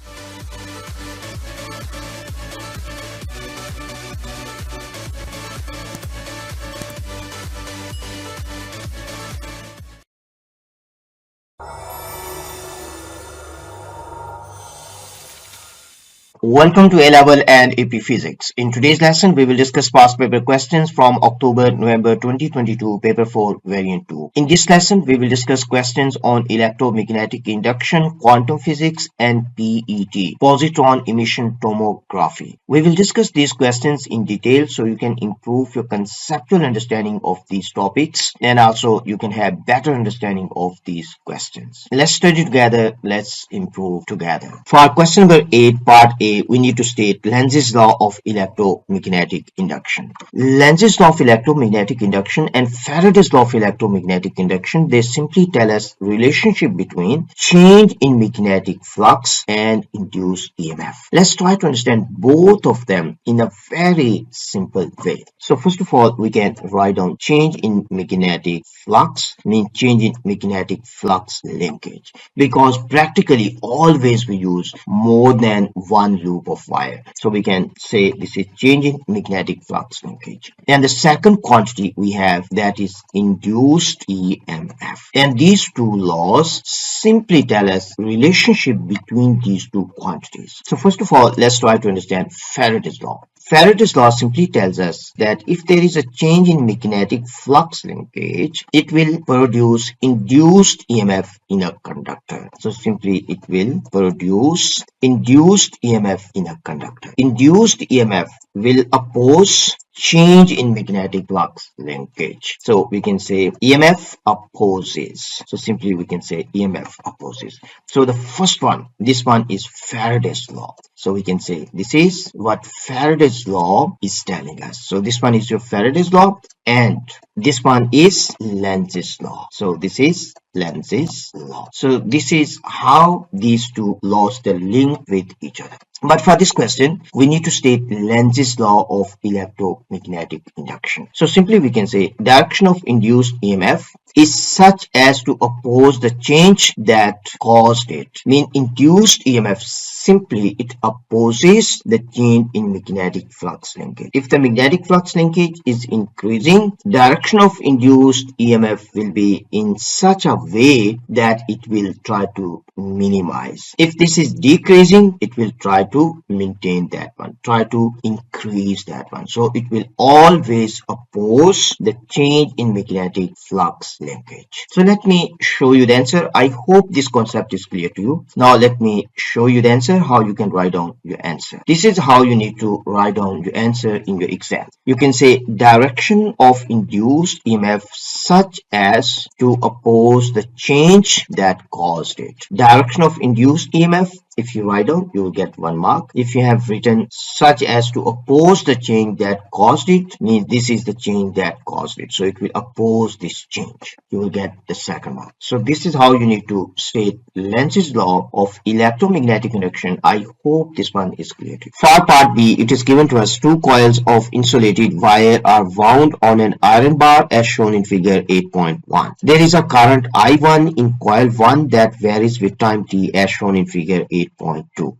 Welcome to A-Level and AP Physics. In today's lesson, we will discuss past paper questions from October-November 2022, Paper 4, Variant 2. In this lesson, we will discuss questions on electromagnetic induction, quantum physics, and PET, positron emission tomography. We will discuss these questions in detail so you can improve your conceptual understanding of these topics, and also you can have better understanding of these questions. Let's study together. Let's improve together. For question number 8, part A, we need to state Lenz's law of electromagnetic induction. Lenz's law of electromagnetic induction and Faraday's law of electromagnetic induction, they simply tell us relationship between change in magnetic flux and induced EMF. Let's try to understand both of them in a very simple way. So first of all, we can write down change in magnetic flux, means change in magnetic flux linkage, because practically always we use more than one loop of wire. So we can say this is change in magnetic flux linkage. And the second quantity we have, that is induced EMF. And these two laws simply tell us relationship between these two quantities. So first of all, let's try to understand Faraday's law. Faraday's law simply tells us that if there is a change in magnetic flux linkage, it will produce induced EMF in a conductor. So simply it will produce induced EMF in a conductor. Induced EMF will oppose change in magnetic flux linkage. So we can say EMF opposes. So simply we can say EMF opposes. So the first one, this one is Faraday's law. So we can say this is what Faraday's law is telling us. So this one is your Faraday's law, and This one is Lenz's law. So this is Lenz's law. So this is how these two laws are linked with each other. But for this question, we need to state Lenz's law of electromagnetic induction. So simply we can say direction of induced EMF is such as to oppose the change that caused it. Mean induced EMF simply it opposes the change in magnetic flux linkage. If the magnetic flux linkage is increasing, direction of induced EMF will be in such a way that it will try to minimize. If this is decreasing, it will try to maintain that one, try to increase that one. So it will always oppose the change in magnetic flux linkage. So let me show you the answer. I hope this concept is clear to you. Now let me show you the answer, how you can write down your answer. This is how you need to write down your answer in your exam. You can say direction of induced EMF such as to oppose the change that caused it. Direction of induced EMF, if you write down, you will get 1 mark. If you have written such as to oppose the change that caused it, means this is the change that caused it. So it will oppose this change. You will get the 2nd mark. So this is how you need to state Lenz's law of electromagnetic induction. I hope this one is clear to you. For part B, it is given to us 2 coils of insulated wire are wound on an iron bar as shown in figure 8.1. There is a current I1 in coil 1 that varies with time t as shown in figure 8.2.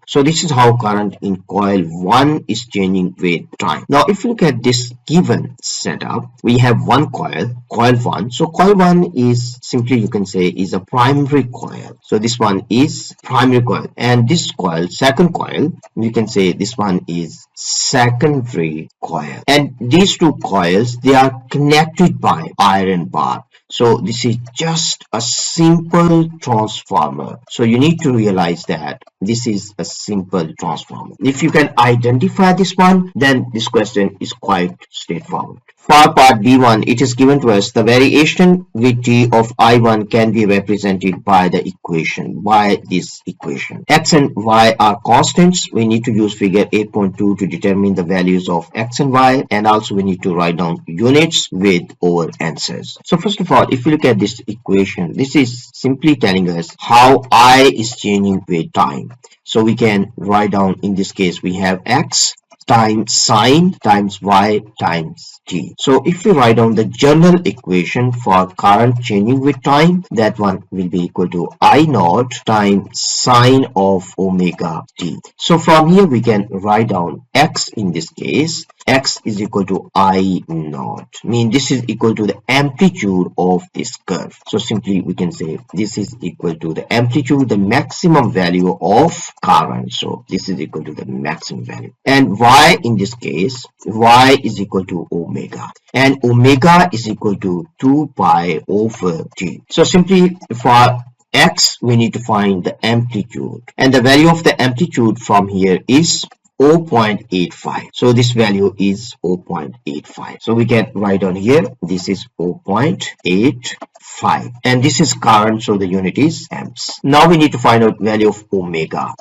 So this is how current in coil 1 is changing with time. Now if you look at this given setup, we have one coil 1. So coil 1 is simply you can say is a primary coil. So this one is primary coil, and this coil, second coil, you can say this one is secondary coil. And these two coils, they are connected by iron bar. So this is just a simple transformer. So you need to realize that this is a simple transformer. If you can identify this one, then this question is quite straightforward. For part B1, it is given to us the variation with t of I1 can be represented by the equation. By this equation, x and y are constants. We need to use figure 8.2 to determine the values of x and y, and also we need to write down units with our answers. So first of all, if you look at this equation, this is simply telling us how I is changing with time. So we can write down, in this case we have x times sine times y times t. So if we write down the general equation for current changing with time, that one will be equal to I naught times sine of omega t. So from here we can write down x, in this case x is equal to I naught, mean this is equal to the amplitude of this curve. So simply we can say this is equal to the amplitude, the maximum value of current. So this is equal to the maximum value, and y, in this case y is equal to omega, and omega is equal to 2 pi over t. So simply for x we need to find the amplitude, and the value of the amplitude from here is 0.85. So this value is 0.85. So we can write down here, this is 0.85, and this is current, so the unit is amps. Now we need to find out value of omega.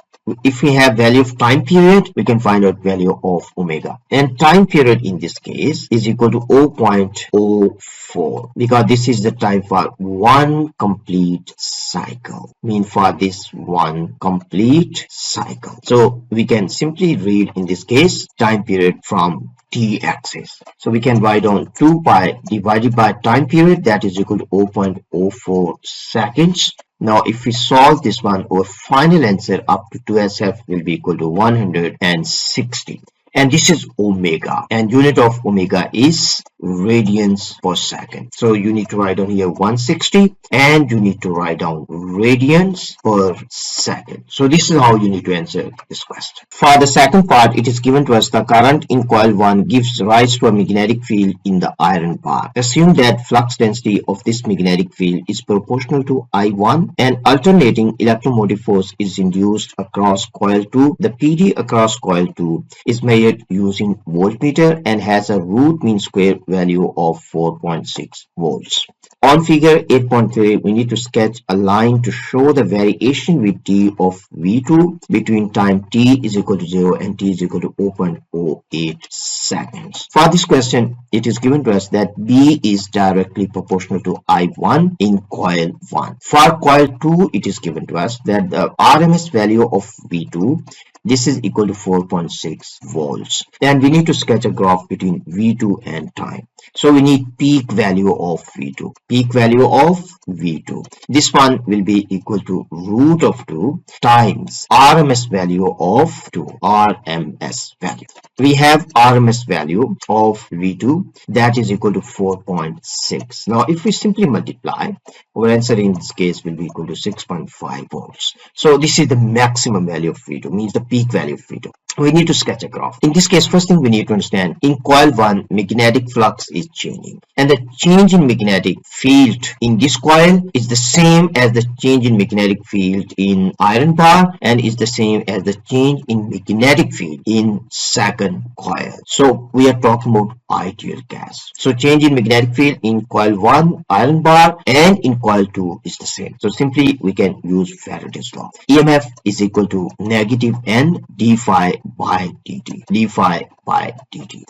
If we have value of time period, we can find out value of omega, and time period in this case is equal to 0.04, because this is the time for one complete cycle, mean for this one complete cycle. So we can simply read in this case time period from t-axis. So we can write down 2 pi divided by time period, that is equal to 0.04 seconds. Now if we solve this one, our final answer up to 2SF will be equal to 160. And this is omega, and unit of omega is radians per second. So you need to write down here 160, and you need to write down radians per second. So this is how you need to answer this question. For the second part, it is given to us the current in coil 1 gives rise to a magnetic field in the iron bar. Assume that flux density of this magnetic field is proportional to I1, and alternating electromotive force is induced across coil 2. The PD across coil 2 is measured using voltmeter and has a root mean square value of 4.6 volts. On figure 8.3, we need to sketch a line to show the variation with t of V2 between time t is equal to 0 and t is equal to 0.08 seconds. For this question, it is given to us that B is directly proportional to I1 in coil 1. For coil 2, it is given to us that the RMS value of V2, this is equal to 4.6 volts, and we need to sketch a graph between V2 and time. So we need peak value of V2. Peak value of V2. This one will be equal to root of 2 times RMS value of 2. RMS value. We have RMS value of V2 that is equal to 4.6. Now if we simply multiply, our answer in this case will be equal to 6.5 volts. So this is the maximum value of V2, means the peak value of V2. We need to sketch a graph. In this case, first thing we need to understand, in coil 1, magnetic flux is changing, and the change in magnetic field in this coil is the same as the change in magnetic field in iron bar, and is the same as the change in magnetic field in second coil. So we are talking about ideal gas. So change in magnetic field in coil 1 iron bar and in coil 2 is the same. So simply we can use Faraday's law. EMF is equal to negative N d phi by dt. d phi by dt.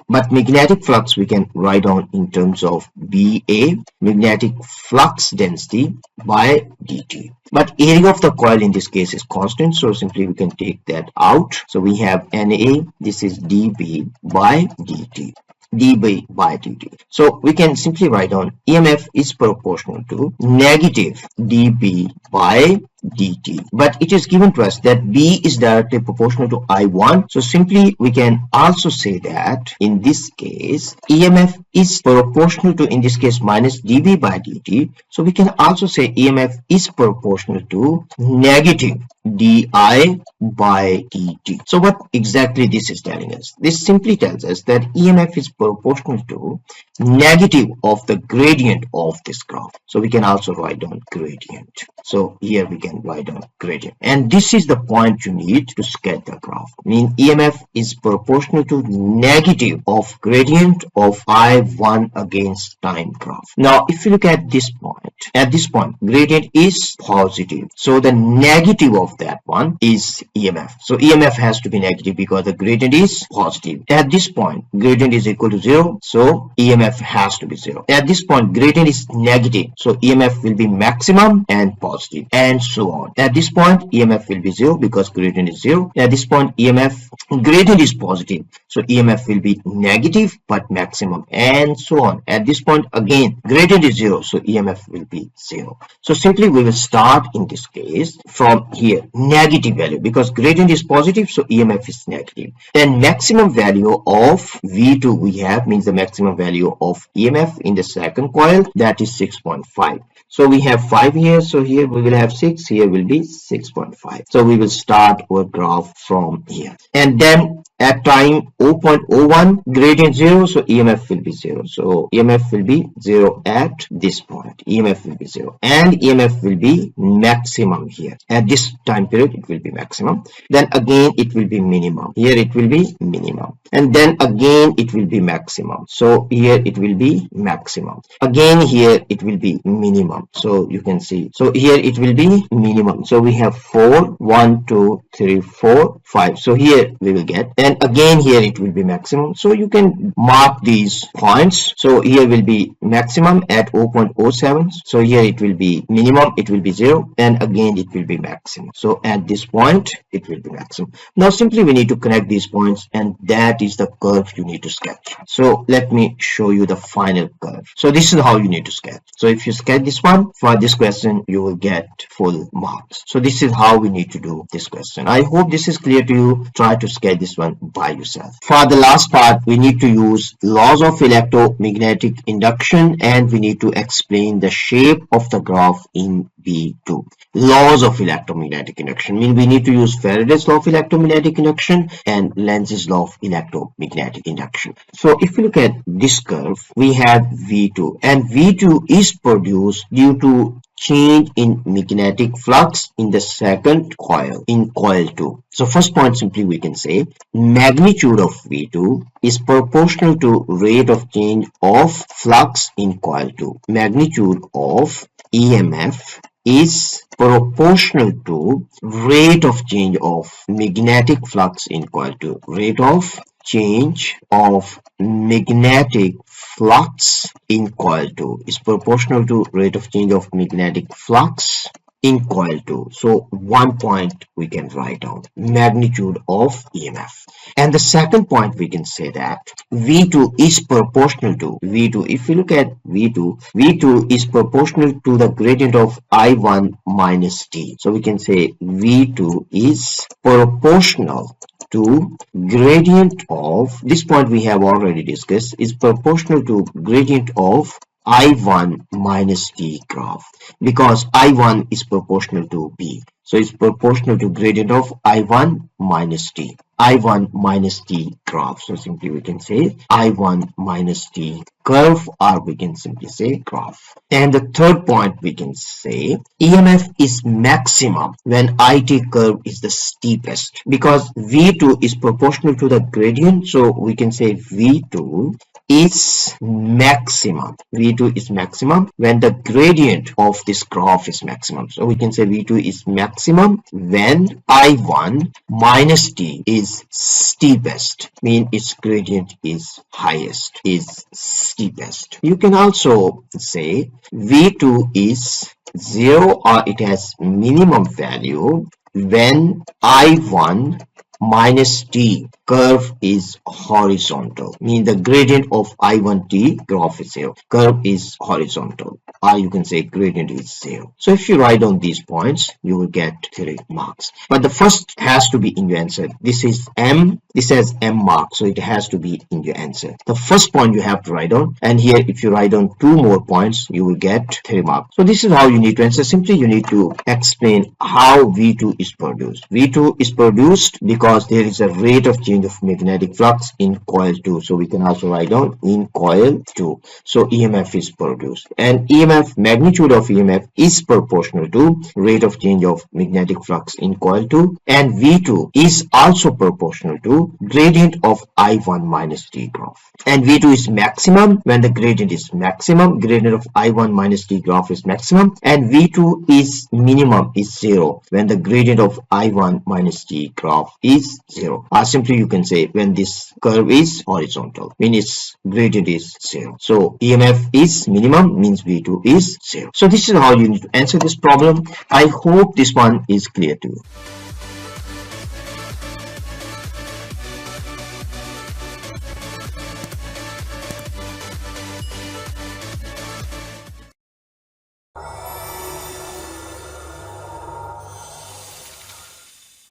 But magnetic flux we can write down in terms of BA, magnetic flux density, by dt. But area of the coil in this case is constant, so simply we can take that out. So we have Na, this is dB by dt. dB by dt. So we can simply write down EMF is proportional to negative dB by dt, but it is given to us that B is directly proportional to I1. So simply we can also say that in this case EMF is proportional to, in this case, minus dB by dt. So we can also say EMF is proportional to negative di by dt. So what exactly this is telling us? This simply tells us that EMF is proportional to negative of the gradient of this graph. So we can also write down gradient. So here we can write down gradient, and this is the point you need to sketch the graph. Mean EMF is proportional to negative of gradient of I1 against time graph. Now if you look at this point, gradient is positive, so the negative of that one is EMF. So EMF has to be negative because the gradient is positive. At this point gradient is equal to 0, so EMF has to be 0. At this point gradient is negative, so EMF will be maximum and positive, and so on. At this point EMF will be 0 because gradient is 0. At this point gradient is positive, so EMF will be negative but maximum, and so on. At this point again gradient is 0, so EMF will be 0. So simply we will start in this case from here, negative value, because gradient is positive, so EMF is negative. Then maximum value of V2 we have, means the maximum value of EMF in the second coil, that is 6.5. So we have 5 here, so here we will have 6, here will be 6.5. So we will start our graph from here, and then at time 0.01 gradient 0, so EMF will be 0. So EMF will be 0 at this point. EMF will be 0, and EMF will be maximum here. At this time period it will be maximum. Then again it will be minimum. Here it will be minimum, and then again it will be maximum. So here it will be maximum. Again here it will be minimum. So you can see. So here it will be minimum. So we have 4, 1, 2, 3, 4, 5. So here we will get. And again here it will be maximum. So you can mark these points. So here will be maximum at 0.07. So here it will be minimum, it will be 0, and again it will be maximum. So at this point it will be maximum. Now simply we need to connect these points, and that is the curve you need to sketch. So let me show you the final curve. So this is how you need to sketch. So if you sketch this one for this question, you will get full marks. So this is how we need to do this question. I hope this is clear to you. Try to sketch this one by yourself. For the last part, we need to use laws of electromagnetic induction, and we need to explain the shape of the graph in B2. Laws of electromagnetic induction mean we need to use Faraday's law of electromagnetic induction and Lenz's law of electromagnetic induction. So if you look at this curve, we have V2, and V2 is produced due to change in magnetic flux in the second coil in coil 2. So first point simply we can say magnitude of V2 is proportional to rate of change of flux in coil 2. Magnitude of EMF is proportional to rate of change of magnetic flux in coil 2. Rate of change of magnetic flux in coil 2 is proportional to rate of change of magnetic flux in coil 2. So 1 point we can write down magnitude of EMF. And the second point we can say that V2 is proportional to V2. If you look at V2 is proportional to the gradient of I1 minus T. So we can say V2 is proportional to gradient of, this point we have already discussed, is proportional to gradient of I1 minus T graph, because I1 is proportional to B. So it's proportional to gradient of I1 minus T. I1 minus T graph. So simply we can say I1 minus T curve, or we can simply say graph. And the third point we can say EMF is maximum when IT curve is the steepest, because V2 is proportional to the gradient. So we can say V2 is maximum. V2 is maximum when the gradient of this graph is maximum. So we can say V2 is maximum when I1 minus T is steepest, mean its gradient is highest, is steepest. You can also say V2 is 0 or it has minimum value when I1 minus T curve is horizontal, mean the gradient of I1T graph is 0, curve is horizontal, or you can say gradient is 0. So if you write down these points, you will get 3 marks. But the first has to be in your answer. This is M, this has M mark, so it has to be in your answer. The first point you have to write down, and here if you write down 2 more points, you will get 3 marks. So this is how you need to answer. Simply you need to explain how V2 is produced. V2 is produced because there is a rate of change of magnetic flux in coil 2. So we can also write down in coil 2. So EMF is produced, and EMF, magnitude of EMF is proportional to rate of change of magnetic flux in coil 2, and V2 is also proportional to gradient of I1 minus T graph. And V2 is maximum when the gradient is maximum, gradient of I1 minus T graph is maximum, and V2 is minimum, is 0 when the gradient of I1 minus T graph is 0. Or simply you can say when this curve is horizontal, mean its gradient is 0. So EMF is minimum, means V2 is 0. So this is how you need to answer this problem. I hope this one is clear to you.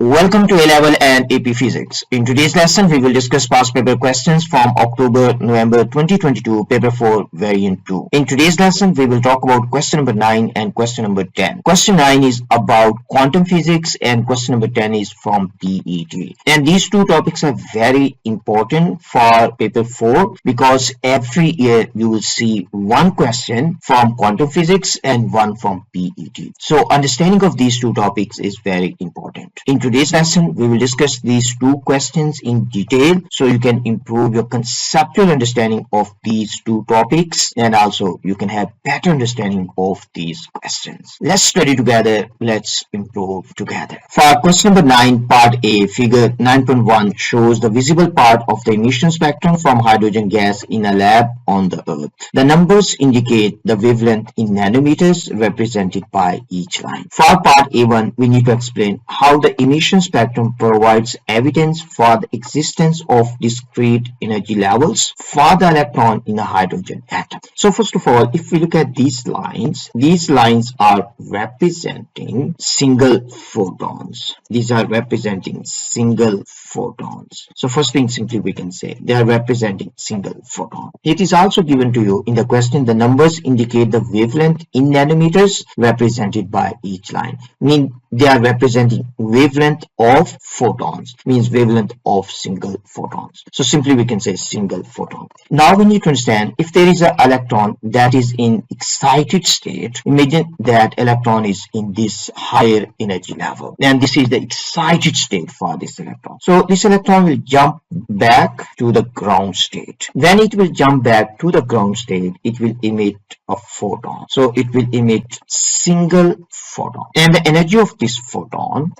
Welcome to A-Level and AP Physics. In today's lesson, we will discuss past paper questions from October-November 2022, paper 4, variant 2. In today's lesson, we will talk about question number 9 and question number 10. Question 9 is about quantum physics and question number 10 is from PET. And these two topics are very important for paper 4 because every year you will see one question from quantum physics and one from PET. So understanding of these two topics is very important. In today's lesson, we will discuss these two questions in detail so you can improve your conceptual understanding of these two topics, and also you can have better understanding of these questions. Let's study together. Let's improve together. For question number 9, part A, figure 9.1 shows the visible part of the emission spectrum from hydrogen gas in a lab on the Earth. The numbers indicate the wavelength in nanometers represented by each line. For part A1, we need to explain how the emission spectrum provides evidence for the existence of discrete energy levels for the electron in a hydrogen atom. So first of all, if we look at these lines are representing single photons. These are representing single photons. So first thing simply we can say they are representing single photon. It is also given to you in the question, the numbers indicate the wavelength in nanometers represented by each line. Mean they are representing wavelength wavelength of photons, means wavelength of single photons. So simply we can say single photon. Now we need to understand, if there is an electron that is in excited state, imagine that electron is in this higher energy level, and this is the excited state for this electron. So this electron will jump back to the ground state. When it will jump back to the ground state, it will emit a photon. So it will emit single photon, and the energy of this photon,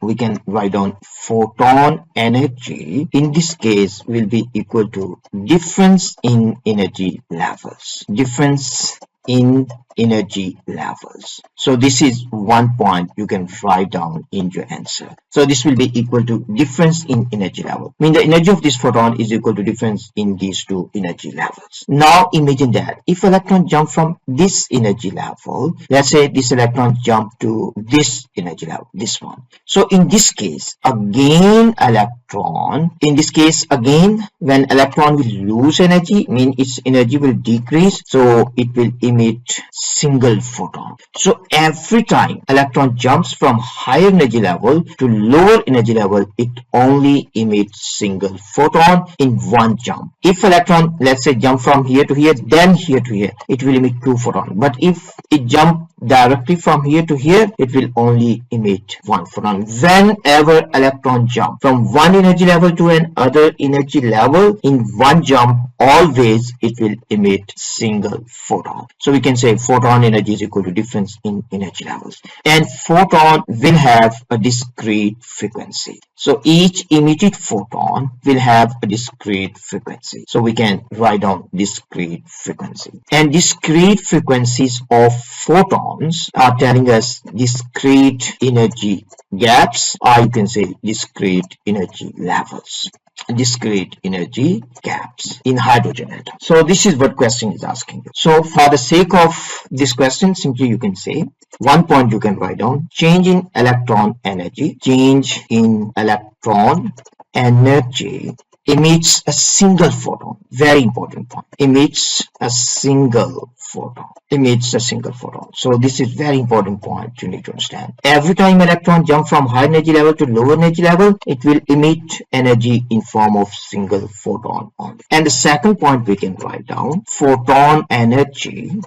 we can write down photon energy, in this case will be equal to difference in energy levels. Difference in energy levels. So this is one point you can write down in your answer. So this will be equal to difference in energy level. I mean, the energy of this photon is equal to difference in these two energy levels. Now imagine that if electron jump from this energy level, let's say this electron jump to this energy level, this one. So in this case, again electron, in this case again, when electron will lose energy, mean its energy will decrease, so it will emit single photon. So every time electron jumps from higher energy level to lower energy level, it only emits single photon in one jump. If electron, let's say, jump from here to here, then here to here, it will emit two photons. But if it jump directly from here to here, it will only emit one photon. Whenever electron jump from one energy level to another energy level, in one jump, always it will emit single photon. So we can say photon energy is equal to difference in energy levels, and photon will have a discrete frequency. So each emitted photon will have a discrete frequency. So we can write down discrete frequency, and discrete frequencies of photons are telling us discrete energy gaps, or you can say discrete energy levels. Discrete energy gaps in hydrogen atom. So this is what question is asking you. So for the sake of this question, simply you can say one point you can write down: change in electron energy. Change in electron energy emits a single photon. Very important point. Emits a single photon. Emits a single photon. So this is very important point you need to understand. Every time electron jump from high energy level to lower energy level, it will emit energy in form of single photon only. And the second point we can write down: photon energy.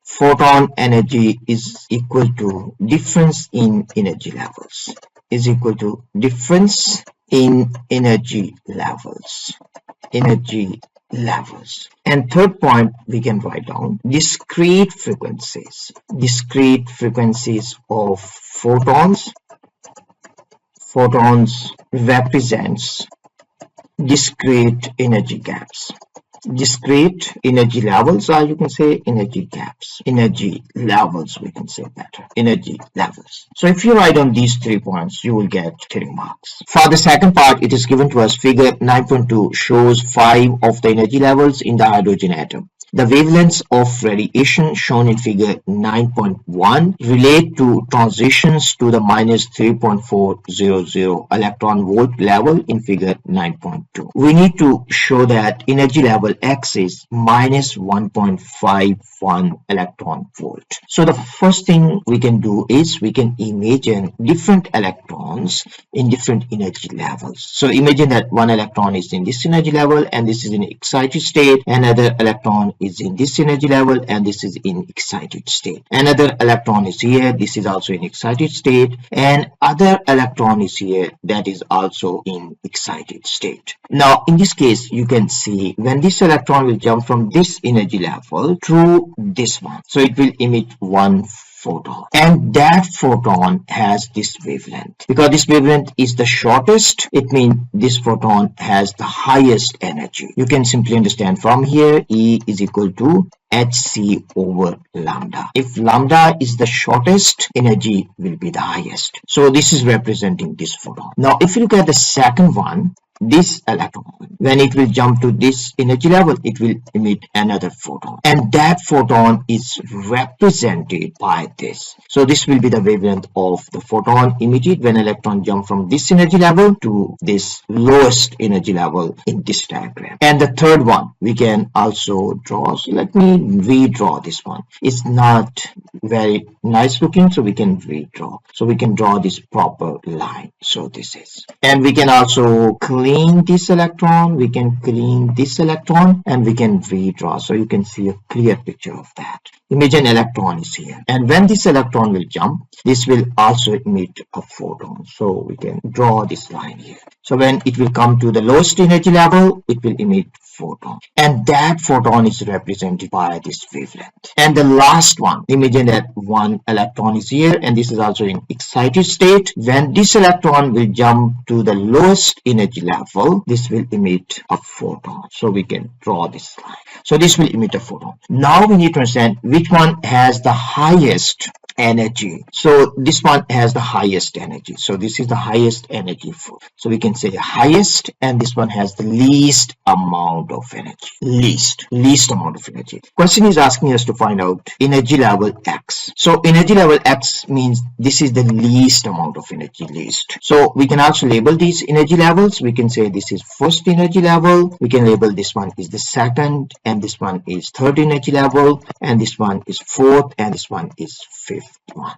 Photon energy is equal to difference in energy levels. Is equal to difference in energy levels. Energy levels. And third point we can write down: discrete frequencies. Discrete frequencies of photons. Photons represents discrete energy gaps. Discrete energy levels, or you can say energy gaps. Energy levels, we can say better. Energy levels. So if you write down these 3 points, you will get 3 marks. For the second part, it is given to us. Figure 9.2 shows 5 of the energy levels in the hydrogen atom. The wavelengths of radiation shown in figure 9.1 relate to transitions to the minus 3.400 electron volt level in figure 9.2. We need to show that energy level X is minus 1.51 electron volt. So the first thing we can do is we can imagine different electrons in different energy levels. So imagine that one electron is in this energy level and this is in excited state. Another electron is in this energy level and this is in excited state. Another electron is here, this is also in excited state, and other electron is here, that is also in excited state. Now in this case you can see when this electron will jump from this energy level to this one, so it will emit one photon, and that photon has this wavelength. Because this wavelength is the shortest, it means this photon has the highest energy. You can simply understand from here E is equal to hc over lambda. If lambda is the shortest, energy will be the highest. So this is representing this photon. Now if you look at the second one, this electron, when it will jump to this energy level, it will emit another photon, and that photon is represented by this. So this will be the wavelength of the photon emitted when electron jump from this energy level to this lowest energy level in this diagram. And the third one we can also draw. So let me redraw this one. It's not very nice looking, so we can redraw. So we can draw this proper line. So this is, and we can also clean this electron, we can clean this electron, and we can redraw. So you can see a clear picture of that. Imagine electron is here, and when this electron will jump, this will also emit a photon. So we can draw this line here. So when it will come to the lowest energy level, it will emit photon, and that photon is represented by this wavelength. And the last one, imagine that one electron is here, and this is also in excited state. When this electron will jump to the lowest energy level, this will emit a photon. So we can draw this line. So this will emit a photon. Now we need to understand which one has the highest energy. So this one has the highest energy. So this is the highest energy. So we can say highest, and this one has the least amount of energy. Least amount of energy. Question is asking us to find out energy level X. So energy level X means this is the least amount of energy, least. So we can also label these energy levels. We can say this is first energy level. We can label this one is the second, and this one is third energy level, and this one is fourth, and this one is fifth one.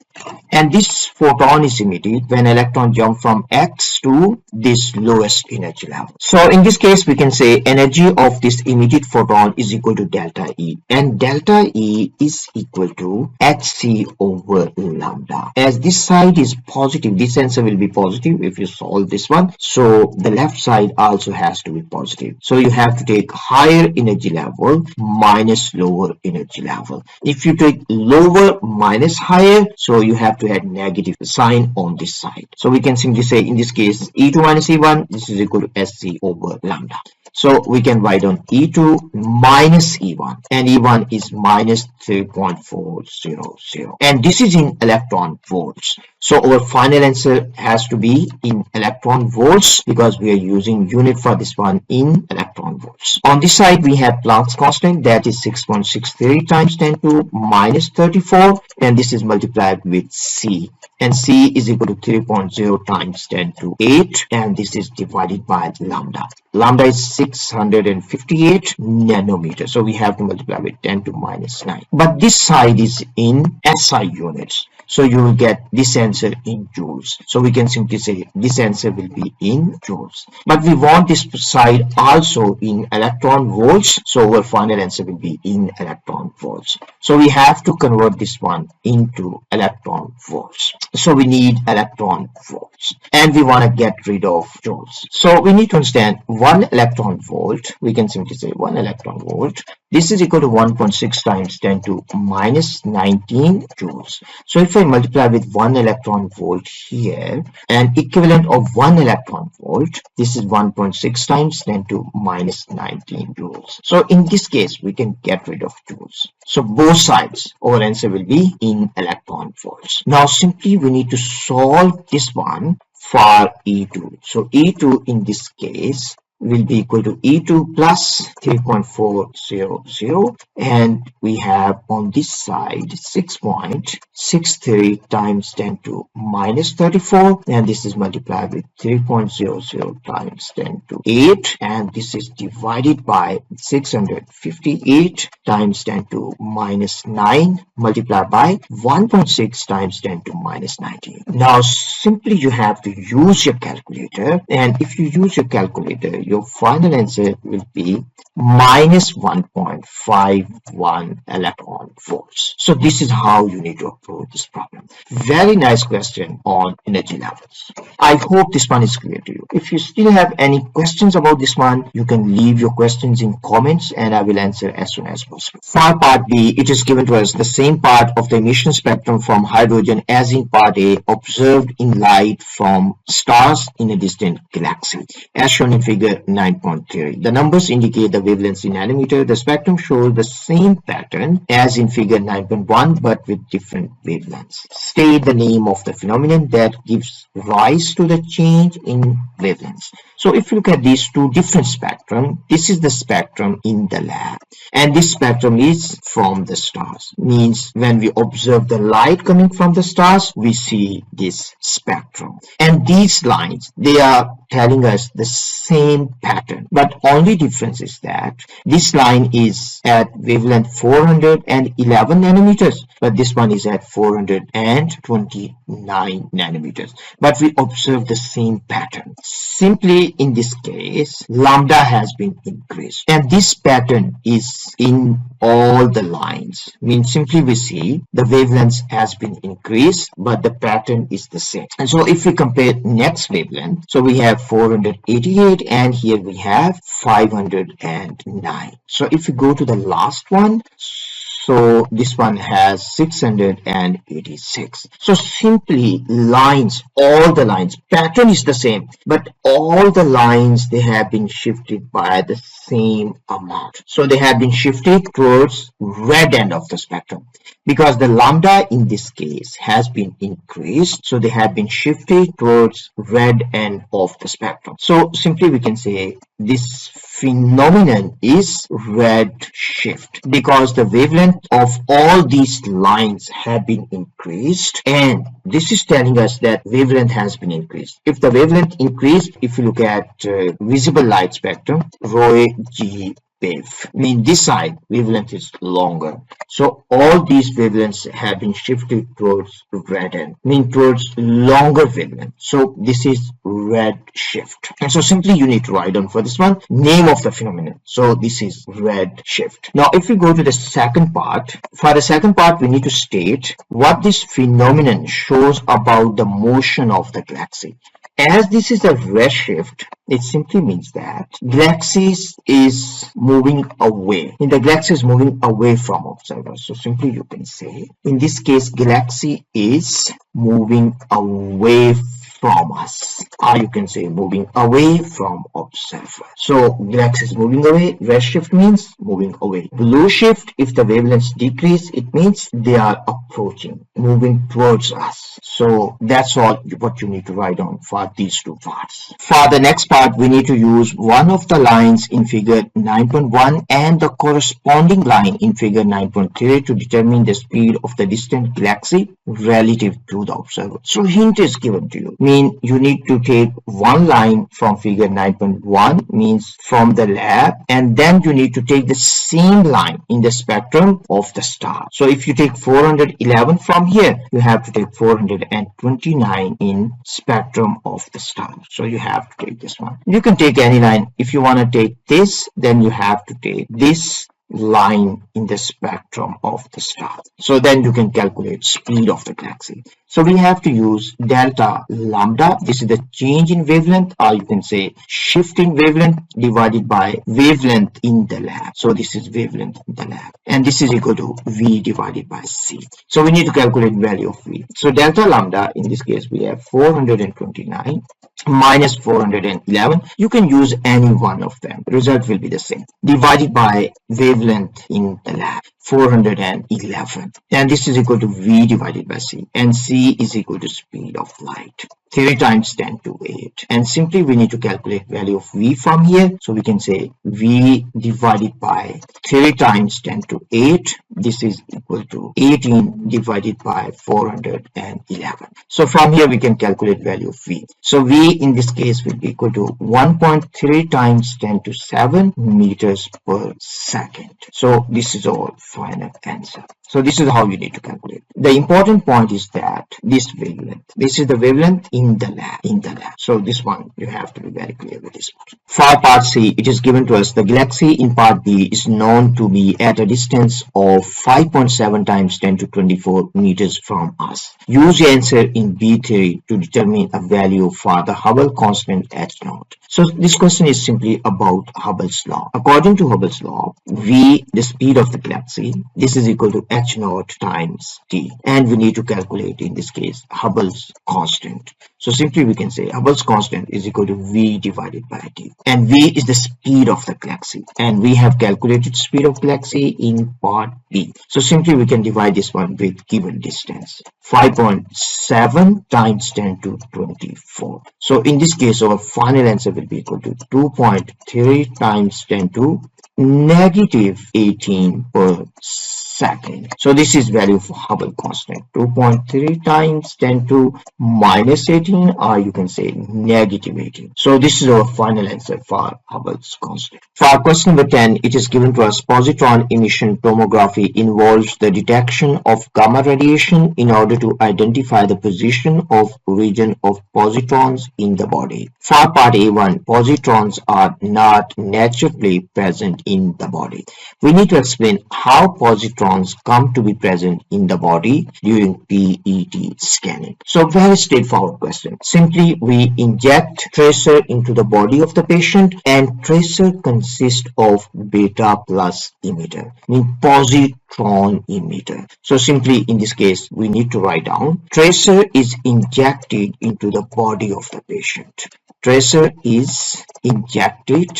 And this photon is emitted when electron jump from X to this lowest energy level. So in this case, we can say energy of this emitted photon is equal to delta E, and delta E is equal to hc over lambda. As this side is positive, this answer will be positive if you solve this one. So the left side also has to be positive. So you have to take higher energy level minus lower energy level. If you take lower minus higher, so you have to add negative sign on this side. So we can simply say in this case E2 minus E1, this is equal to SC over lambda. So we can write down E2 minus E1, and E1 is minus 3.400, and this is in electron volts. So our final answer has to be in electron volts because we are using unit for this one in electron volts. On this side we have Planck's constant, that is 6.63 times 10 to minus 34, and this is multiplied with C, and C is equal to 3.0 times 10 to 8, and this is divided by lambda. Lambda is 658 nanometers, so we have to multiply with 10 to minus 9. But this side is in SI units, so you will get this answer in joules. So we can simply say this answer will be in joules. But we want this side also in electron volts, so our final answer will be in electron volts. So we have to convert this one into electron volts. So we need electron volts, and we want to get rid of joules. So we need to understand 1 electron volt. We can simply say 1 electron volt. This is equal to 1.6 times 10 to minus 19 joules. So if I multiply with 1 electron volt here, and equivalent of 1 electron volt, this is 1.6 times 10 to minus 19 joules. So in this case, we can get rid of joules. So both sides, our answer will be in electron volts. Now simply we need to solve this one for E2. So E2 in this case will be equal to E2 plus 3.400, and we have on this side 6.63 times 10 to minus 34, and this is multiplied with 3.00 times 10 to 8, and this is divided by 658 times 10 to minus 9 multiplied by 1.6 times 10 to minus 19. Now simply you have to use your calculator, and if you use your calculator, your final answer will be minus 1.51 electron volts. So this is how you need to approach this problem. Very nice question on energy levels. I hope this one is clear to you. If you still have any questions about this one, you can leave your questions in comments and I will answer as soon as possible. For part B, it is given to us the same part of the emission spectrum from hydrogen as in part A, observed in light from stars in a distant galaxy, as shown in figure 9.3. The numbers indicate the wavelengths in nanometer. The spectrum shows the same pattern as in figure 9.1 but with different wavelengths. State the name of the phenomenon that gives rise to the change in wavelengths. So if you look at these two different spectrum, this is the spectrum in the lab, and this spectrum is from the stars. Means when we observe the light coming from the stars, we see this spectrum. And these lines, they are telling us the same pattern, but only difference is that this line is at wavelength 411 nanometers, but this one is at 429 nanometers. But we observe the same pattern. Simply in this case, lambda has been increased, and this pattern is in all the lines. Means simply we see the wavelengths has been increased, but the pattern is the same. And so if we compare next wavelength, so we have 488 and here we have 509. So if we go to the last one, so this one has 686. So simply lines, all the lines, pattern is the same, but all the lines, they have been shifted by the same amount. So they have been shifted towards red end of the spectrum, because the lambda in this case has been increased. So they have been shifted towards red end of the spectrum. So simply we can say this phenomenon is red shift, because the wavelength of all these lines have been increased, and this is telling us that wavelength has been increased. If the wavelength increased, if you look at visible light spectrum, rho G wave, mean this side wavelength is longer, so all these wavelengths have been shifted towards red end, mean towards longer wavelength. So this is red shift, and so simply you need to write down for this one name of the phenomenon. So this is red shift. Now if we go to the second part, for the second part we need to state what this phenomenon shows about the motion of the galaxy. As this is a redshift, it simply means that galaxy is moving away. And the galaxy is moving away from observer. So simply you can say, in this case, galaxy is moving away from us, or you can say moving away from observer. So galaxy is moving away. Redshift means moving away. Blue shift, if the wavelengths decrease, it means they are approaching, moving towards us. So that's all what you need to write down for these two parts. For the next part, we need to use one of the lines in figure 9.1 and the corresponding line in figure 9.3 to determine the speed of the distant galaxy relative to the observer. So hint is given to you. Mean you need to take one line from figure 9.1, means from the lab, and then you need to take the same line in the spectrum of the star. So if you take 411 from here, you have to take 429 in spectrum of the star. So you have to take this one. You can take any line. If you want to take this, then you have to take this line in the spectrum of the star. So then you can calculate speed of the galaxy. So we have to use delta lambda. This is the change in wavelength, or you can say shift in wavelength divided by wavelength in the lab. So this is wavelength in the lab, and this is equal to V divided by C. So we need to calculate value of V. So delta lambda, in this case we have 429 minus 411. You can use any one of them. Result will be the same. Divided by wavelength in the lab, 411, and this is equal to V divided by C, and C is equal to speed of light, 3 times 10 to 8. And simply we need to calculate value of V from here. So we can say V divided by 3 times 10 to 8. This is equal to 18 divided by 411. So from here we can calculate value of V. So V in this case will be equal to 1.3 times 10 to 7 meters per second. So this is our final answer. So this is how you need to calculate. The important point is that this wavelength, this is the wavelength in the lab. So this one, you have to be very clear with this one. For part C, it is given to us the galaxy in part B is known to be at a distance of 5.7 times 10 to 24 meters from us. Use the answer in B theory to determine a value for the Hubble constant h0. So this question is simply about Hubble's law. According to Hubble's law, V, the speed of the galaxy, this is equal to h0 times t, and we need to calculate in this case Hubble's constant. So simply we can say Hubble's constant is equal to V divided by t, and V is the speed of the galaxy, and we have calculated speed of galaxy in part B. So simply we can divide this one with given distance, 5.7 times 10 to 24. So in this case our final answer will be equal to 2.3 times 10 to negative 18 per second. second. So this is value for Hubble constant, 2.3 times 10 to minus 18, or you can say negative 18. So this is our final answer for Hubble's constant. For question number 10, it is given to us positron emission tomography involves the detection of gamma radiation in order to identify the position of region of positrons in the body. For part A1, positrons are not naturally present in the body. We need to explain how positrons come to be present in the body during PET scanning. So very straightforward question. Simply we inject tracer into the body of the patient, and tracer consists of beta plus emitter, means positron emitter. So simply in this case we need to write down tracer is injected into the body of the patient. Tracer is injected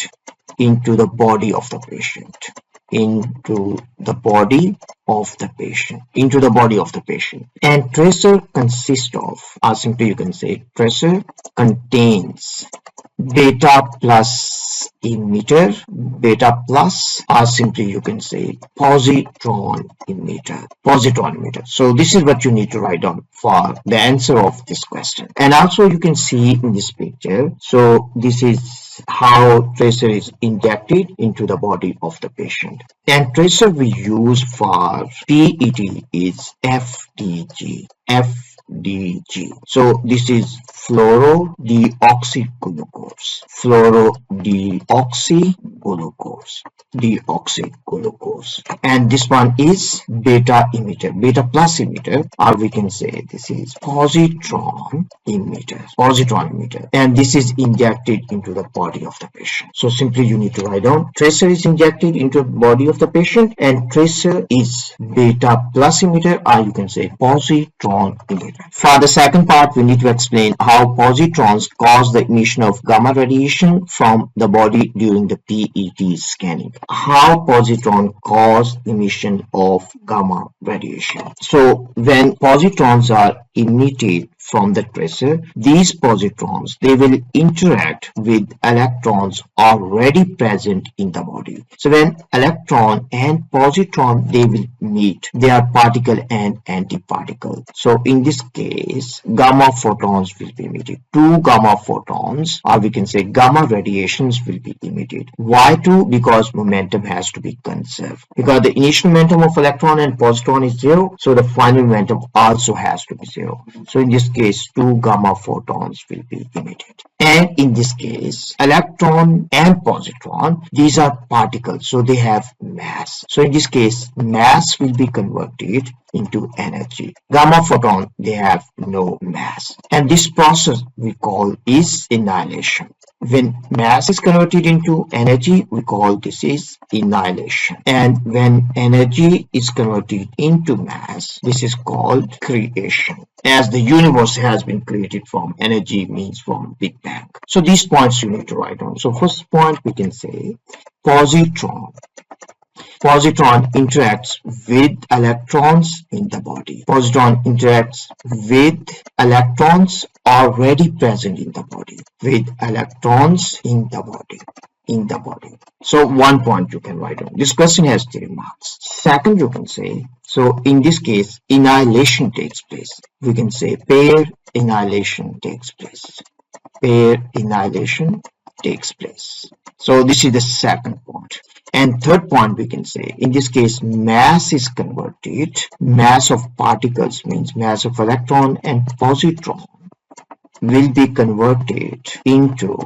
into the body of the patient. Into the body of the patient. And tracer consists of, or simply you can say tracer contains beta plus emitter, beta plus, or simply you can say positron emitter. So this is what you need to write down for the answer of this question. And also you can see in this picture, so this is how tracer is injected into the body of the patient. And tracer we use for PET is FDG. So this is fluorodeoxyglucose. And this one is beta emitter, beta plus emitter, or we can say this is positron emitter. And this is injected into the body of the patient. So simply you need to write down tracer is injected into the body of the patient, and tracer is beta plus emitter, or you can say positron emitter. For the second part, we need to explain how positrons cause the emission of gamma radiation from the body during the PET scanning. How positron cause emission of gamma radiation. So when positrons are emitted from the tracer, these positrons, they will interact with electrons already present in the body. So when electron and positron, they will meet, they are particle and antiparticle. So in this case, gamma photons will be emitted. Two gamma photons, or we can say gamma radiations, will be emitted. Why two? Because momentum has to be conserved. Because the initial momentum of electron and positron is 0, so the final momentum also has to be 0. So in this case, two gamma photons will be emitted. And in this case, electron and positron, these are particles, so they have mass. So in this case, mass will be converted into energy. Gamma photon, they have no mass. And this process we call is annihilation. When mass is converted into energy, we call this is annihilation. And when energy is converted into mass, this is called creation. As the universe has been created from energy, means from Big Bang. So these points you need to write down. So first point we can say positron. Positron interacts with electrons in the body. Positron interacts with electrons already present in the body. With electrons in the body. So 1 point you can write down. This question has 3 marks. Second, you can say, so in this case, annihilation takes place. We can say pair annihilation takes place. So this is the second point. And third point we can say, in this case, mass is converted. Mass of particles means mass of electron and positron will be converted into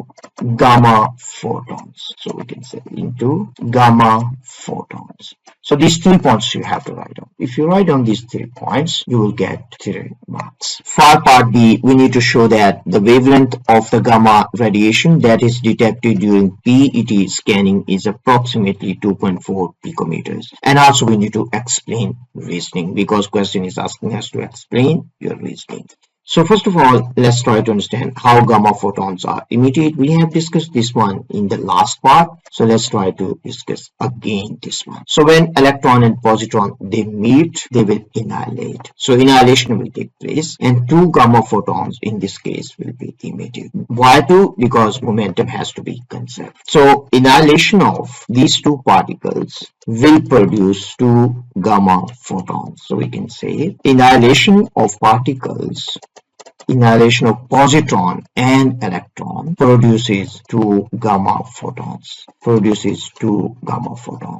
gamma photons. So we can say into gamma photons. So these 3 points you have to write down. If you write down these 3 points, you will get 3 marks. For part B, we need to show that the wavelength of the gamma radiation that is detected during PET scanning is approximately 2.4 picometers. And also we need to explain reasoning, because question is asking us to explain your reasoning. So first of all, let's try to understand how gamma photons are emitted. We have discussed this one in the last part. So let's try to discuss again this one. So when electron and positron, they meet, they will annihilate. So annihilation will take place and 2 gamma photons in this case will be emitted. Why 2? Because momentum has to be conserved. So annihilation of these 2 particles will produce 2 gamma photons. So we can say annihilation of particles, annihilation of positron and electron produces 2 gamma photons.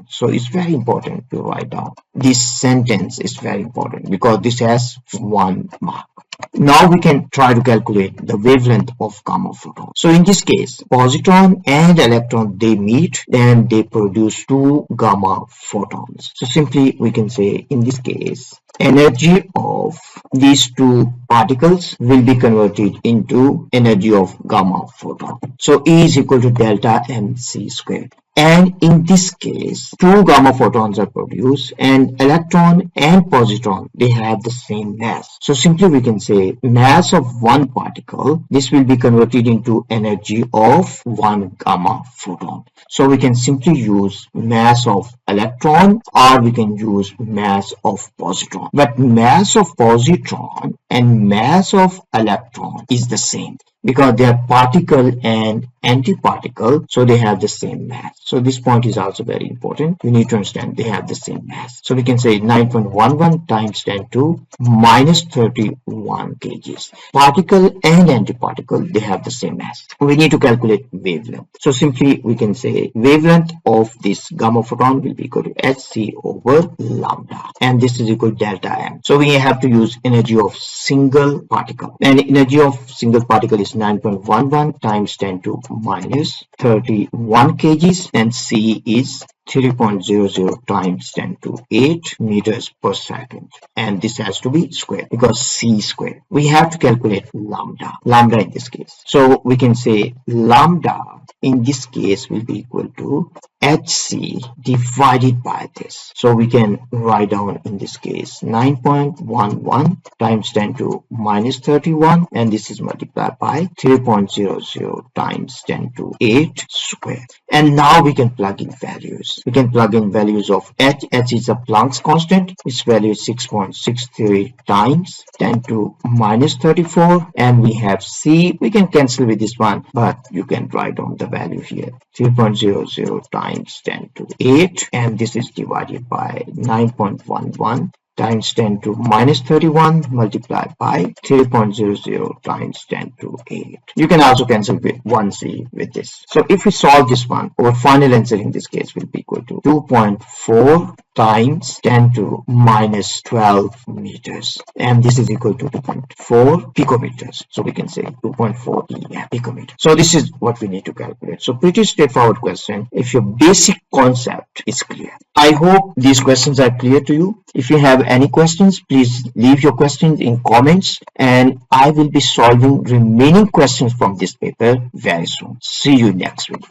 So it's very important to write down. This sentence is very important because this has 1 mark. Now we can try to calculate the wavelength of gamma photon. So in this case, positron and electron, they meet and they produce 2 gamma photons. So simply we can say in this case, energy of these 2 particles will be converted into energy of gamma photon. So E is equal to delta mc squared. And in this case, 2 gamma photons are produced and electron and positron, they have the same mass. So simply we can say mass of one particle, this will be converted into energy of 1 gamma photon. So we can simply use mass of electron or we can use mass of positron. But mass of positron and mass of electron is the same, because they are particle and antiparticle, so they have the same mass. So this point is also very important. We need to understand they have the same mass. So we can say 9.11 times 10 to minus 31 kgs. Particle and antiparticle, they have the same mass. We need to calculate wavelength. So simply we can say wavelength of this gamma photon will be equal to hc over lambda, and this is equal to delta m. So we have to use energy of single particle, and energy of single particle is 9.11 times 10 to minus 31 kgs, and C is 3.00 times 10 to 8 meters per second, and this has to be square because C square. We have to calculate lambda in this case. So we can say lambda in this case will be equal to hc divided by this. So we can write down in this case 9.11 times 10 to minus 31, and this is multiplied by 3.00 times 10 to 8 square. And now we can plug in values. We can plug in values of h. H is a Planck's constant. Its value is 6.63 times 10 to minus 34, and we have C. We can cancel with this one, but you can write down the value here, 3.00 times 10 to 8, and this is divided by 9.11 times 10 to minus 31 multiplied by 3.00 times 10 to 8. You can also cancel with 1c with this. So if we solve this one, our final answer in this case will be equal to 2.4 times 10 to minus 12 meters, and this is equal to 2.4 picometers. So we can say 2.4 picometer. So this is what we need to calculate. So pretty straightforward question if your basic concept is clear. I hope these questions are clear to you. If you have any questions, please leave your questions in comments, and I will be solving remaining questions from this paper very soon. See you next video.